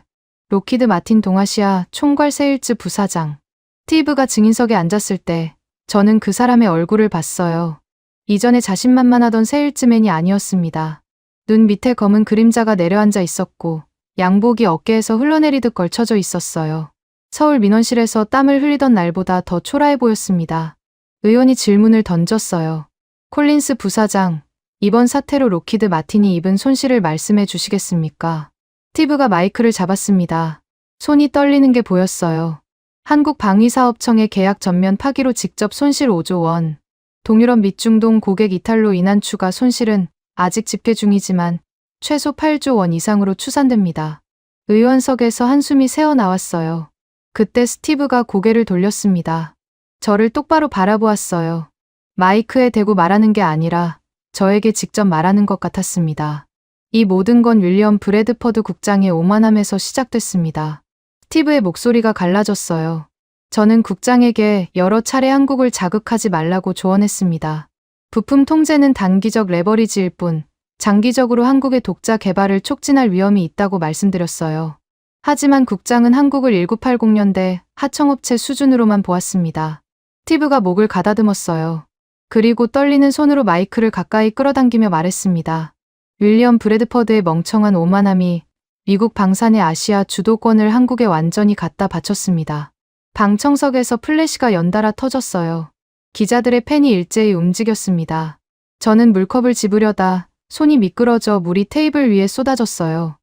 로키드 마틴 동아시아 총괄 세일즈 부사장. 스티브가 증인석에 앉았을 때 저는 그 사람의 얼굴을 봤어요. 이전에 자신만만하던 세일즈맨이 아니었습니다. 눈 밑에 검은 그림자가 내려앉아 있었고 양복이 어깨에서 흘러내리듯 걸쳐져 있었어요. 서울 민원실에서 땀을 흘리던 날보다 더 초라해 보였습니다. 의원이 질문을 던졌어요. 콜린스 부사장, 이번 사태로 로키드 마틴이 입은 손실을 말씀해 주시겠습니까? 스티브가 마이크를 잡았습니다. 손이 떨리는 게 보였어요. 한국방위사업청의 계약 전면 파기로 직접 손실 5조 원. 동유럽 및 중동 고객 이탈로 인한 추가 손실은 아직 집계 중이지만 최소 8조 원 이상으로 추산됩니다. 의원석에서 한숨이 새어나왔어요. 그때 스티브가 고개를 돌렸습니다. 저를 똑바로 바라보았어요. 마이크에 대고 말하는 게 아니라 저에게 직접 말하는 것 같았습니다. 이 모든 건 윌리엄 브래드퍼드 국장의 오만함에서 시작됐습니다. 스티브의 목소리가 갈라졌어요. 저는 국장에게 여러 차례 한국을 자극하지 말라고 조언했습니다. 부품 통제는 단기적 레버리지일 뿐 장기적으로 한국의 독자 개발을 촉진할 위험이 있다고 말씀드렸어요. 하지만 국장은 한국을 1980년대 하청업체 수준으로만 보았습니다. 스티브가 목을 가다듬었어요. 그리고 떨리는 손으로 마이크를 가까이 끌어당기며 말했습니다. 윌리엄 브래드퍼드의 멍청한 오만함이 미국 방산의 아시아 주도권을 한국에 완전히 갖다 바쳤습니다. 방청석에서 플래시가 연달아 터졌어요. 기자들의 펜이 일제히 움직였습니다. 저는 물컵을 집으려다 손이 미끄러져 물이 테이블 위에 쏟아졌어요.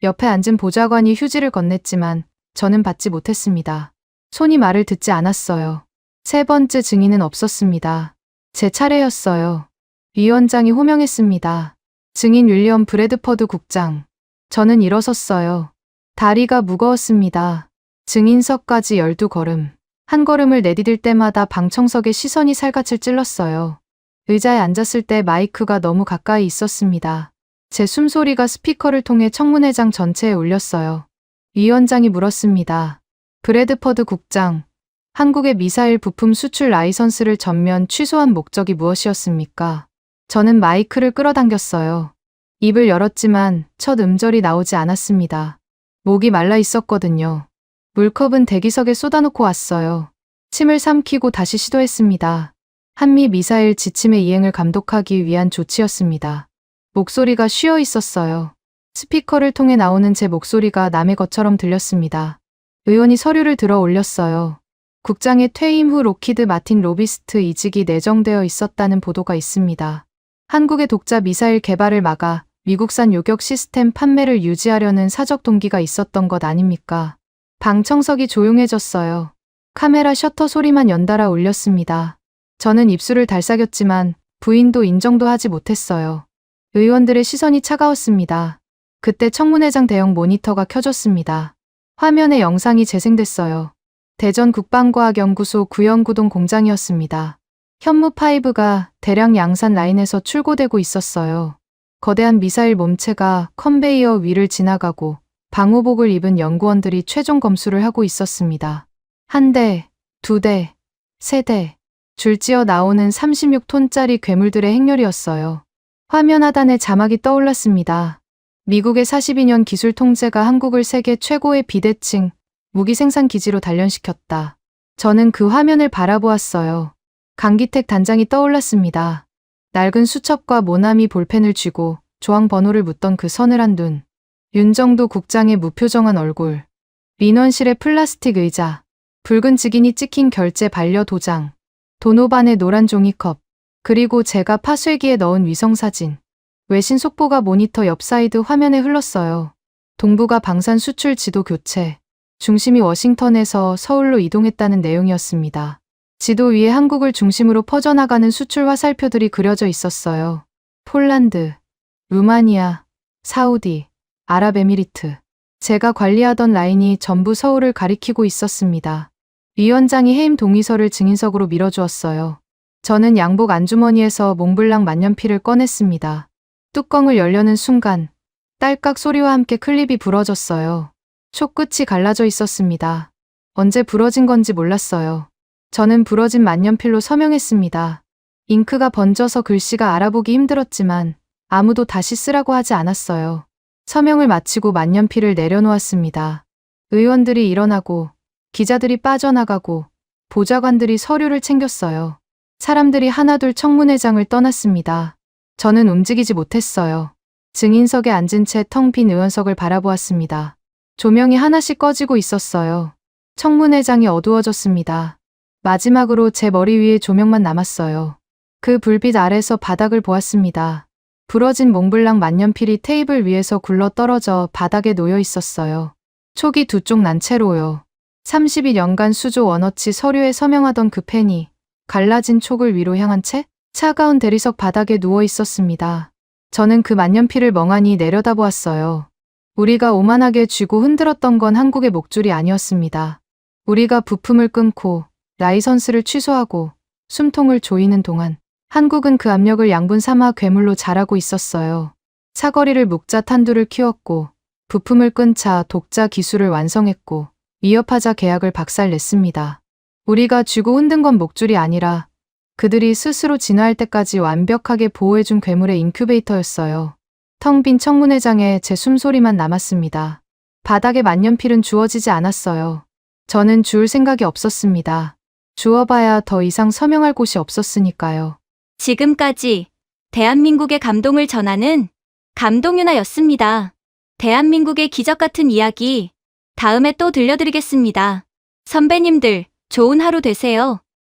옆에 앉은 보좌관이 휴지를 건넸지만 저는 받지 못했습니다. 손이 말을 듣지 않았어요. 세 번째 증인은 없었습니다. 제 차례였어요. 위원장이 호명했습니다. 증인 윌리엄 브래드퍼드 국장. 저는 일어섰어요. 다리가 무거웠습니다. 증인석까지 12걸음. 한 걸음을 내디딜 때마다 방청석의 시선이 살갗을 찔렀어요. 의자에 앉았을 때 마이크가 너무 가까이 있었습니다. 제 숨소리가 스피커를 통해 청문회장 전체에 울렸어요. 위원장이 물었습니다. 브래드퍼드 국장, 한국의 미사일 부품 수출 라이선스를 전면 취소한 목적이 무엇이었습니까? 저는 마이크를 끌어당겼어요. 입을 열었지만 첫 음절이 나오지 않았습니다. 목이 말라 있었거든요. 물컵은 대기석에 쏟아놓고 왔어요. 침을 삼키고 다시 시도했습니다. 한미 미사일 지침의 이행을 감독하기 위한 조치였습니다. 목소리가 쉬어 있었어요. 스피커를 통해 나오는 제 목소리가 남의 것처럼 들렸습니다. 의원이 서류를 들어 올렸어요. 국장의 퇴임 후 록히드 마틴 로비스트 이직이 내정되어 있었다는 보도가 있습니다. 한국의 독자 미사일 개발을 막아 미국산 요격 시스템 판매를 유지하려는 사적 동기가 있었던 것 아닙니까? 방 청석이 조용해졌어요. 카메라 셔터 소리만 연달아 울렸습니다. 저는 입술을 달싹였지만 부인도 인정도 하지 못했어요. 의원들의 시선이 차가웠습니다. 그때 청문회장 대형 모니터가 켜졌습니다. 화면에 영상이 재생됐어요. 대전 국방과학연구소 구연구동 공장이었습니다. 현무5가 대량 양산 라인에서 출고되고 있었어요. 거대한 미사일 몸체가 컨베이어 위를 지나가고 방호복을 입은 연구원들이 최종 검수를 하고 있었습니다. 한 대, 두 대, 세 대, 줄지어 나오는 36톤짜리 괴물들의 행렬이었어요. 화면 하단에 자막이 떠올랐습니다. 미국의 42년 기술 통제가 한국을 세계 최고의 비대칭 무기 생산 기지로 단련시켰다. 저는 그 화면을 바라보았어요. 강기택 단장이 떠올랐습니다. 낡은 수첩과 모나미 볼펜을 쥐고 조항 번호를 묻던 그 서늘한 눈. 윤정도 국장의 무표정한 얼굴. 민원실의 플라스틱 의자. 붉은 직인이 찍힌 결제 반려 도장. 도노반의 노란 종이컵. 그리고 제가 파쇄기에 넣은 위성사진. 외신 속보가 모니터 옆 사이드 화면에 흘렀어요. 동북아 방산 수출 지도 교체. 중심이 워싱턴에서 서울로 이동했다는 내용이었습니다. 지도 위에 한국을 중심으로 퍼져나가는 수출 화살표들이 그려져 있었어요. 폴란드, 루마니아, 사우디, 아랍에미리트. 제가 관리하던 라인이 전부 서울을 가리키고 있었습니다. 위원장이 해임 동의서를 증인석으로 밀어주었어요. 저는 양복 안주머니에서 몽블랑 만년필을 꺼냈습니다. 뚜껑을 열려는 순간 딸깍 소리와 함께 클립이 부러졌어요. 촉 끝이 갈라져 있었습니다. 언제 부러진 건지 몰랐어요. 저는 부러진 만년필로 서명했습니다. 잉크가 번져서 글씨가 알아보기 힘들었지만 아무도 다시 쓰라고 하지 않았어요. 서명을 마치고 만년필을 내려놓았습니다. 의원들이 일어나고 기자들이 빠져나가고 보좌관들이 서류를 챙겼어요. 사람들이 하나둘 청문회장을 떠났습니다. 저는 움직이지 못했어요. 증인석에 앉은 채 텅 빈 의원석을 바라보았습니다. 조명이 하나씩 꺼지고 있었어요. 청문회장이 어두워졌습니다. 마지막으로 제 머리 위에 조명만 남았어요. 그 불빛 아래서 바닥을 보았습니다. 부러진 몽블랑 만년필이 테이블 위에서 굴러 떨어져 바닥에 놓여 있었어요. 촉이 두 쪽 난 채로요. 32년간 수조 원어치 서류에 서명하던 그 펜이 갈라진 촉을 위로 향한 채 차가운 대리석 바닥에 누워 있었습니다. 저는 그 만년필을 멍하니 내려다보았어요. 우리가 오만하게 쥐고 흔들었던 건 한국의 목줄이 아니었습니다. 우리가 부품을 끊고 라이선스를 취소하고 숨통을 조이는 동안 한국은 그 압력을 양분 삼아 괴물로 자라고 있었어요. 사거리를 묵자 탄두를 키웠고 부품을 끊자 독자 기술을 완성했고 위협하자 계약을 박살냈습니다. 우리가 쥐고 흔든 건 목줄이 아니라 그들이 스스로 진화할 때까지 완벽하게 보호해준 괴물의 인큐베이터였어요. 텅 빈 청문회장에 제 숨소리만 남았습니다. 바닥에 만년필은 주워지지 않았어요. 저는 주울 생각이 없었습니다. 주워봐야 더 이상 서명할 곳이 없었으니까요. 지금까지 대한민국의 감동을 전하는 감동유나였습니다. 대한민국의 기적 같은 이야기 다음에 또 들려드리겠습니다. 선배님들, 좋은 하루 되세요.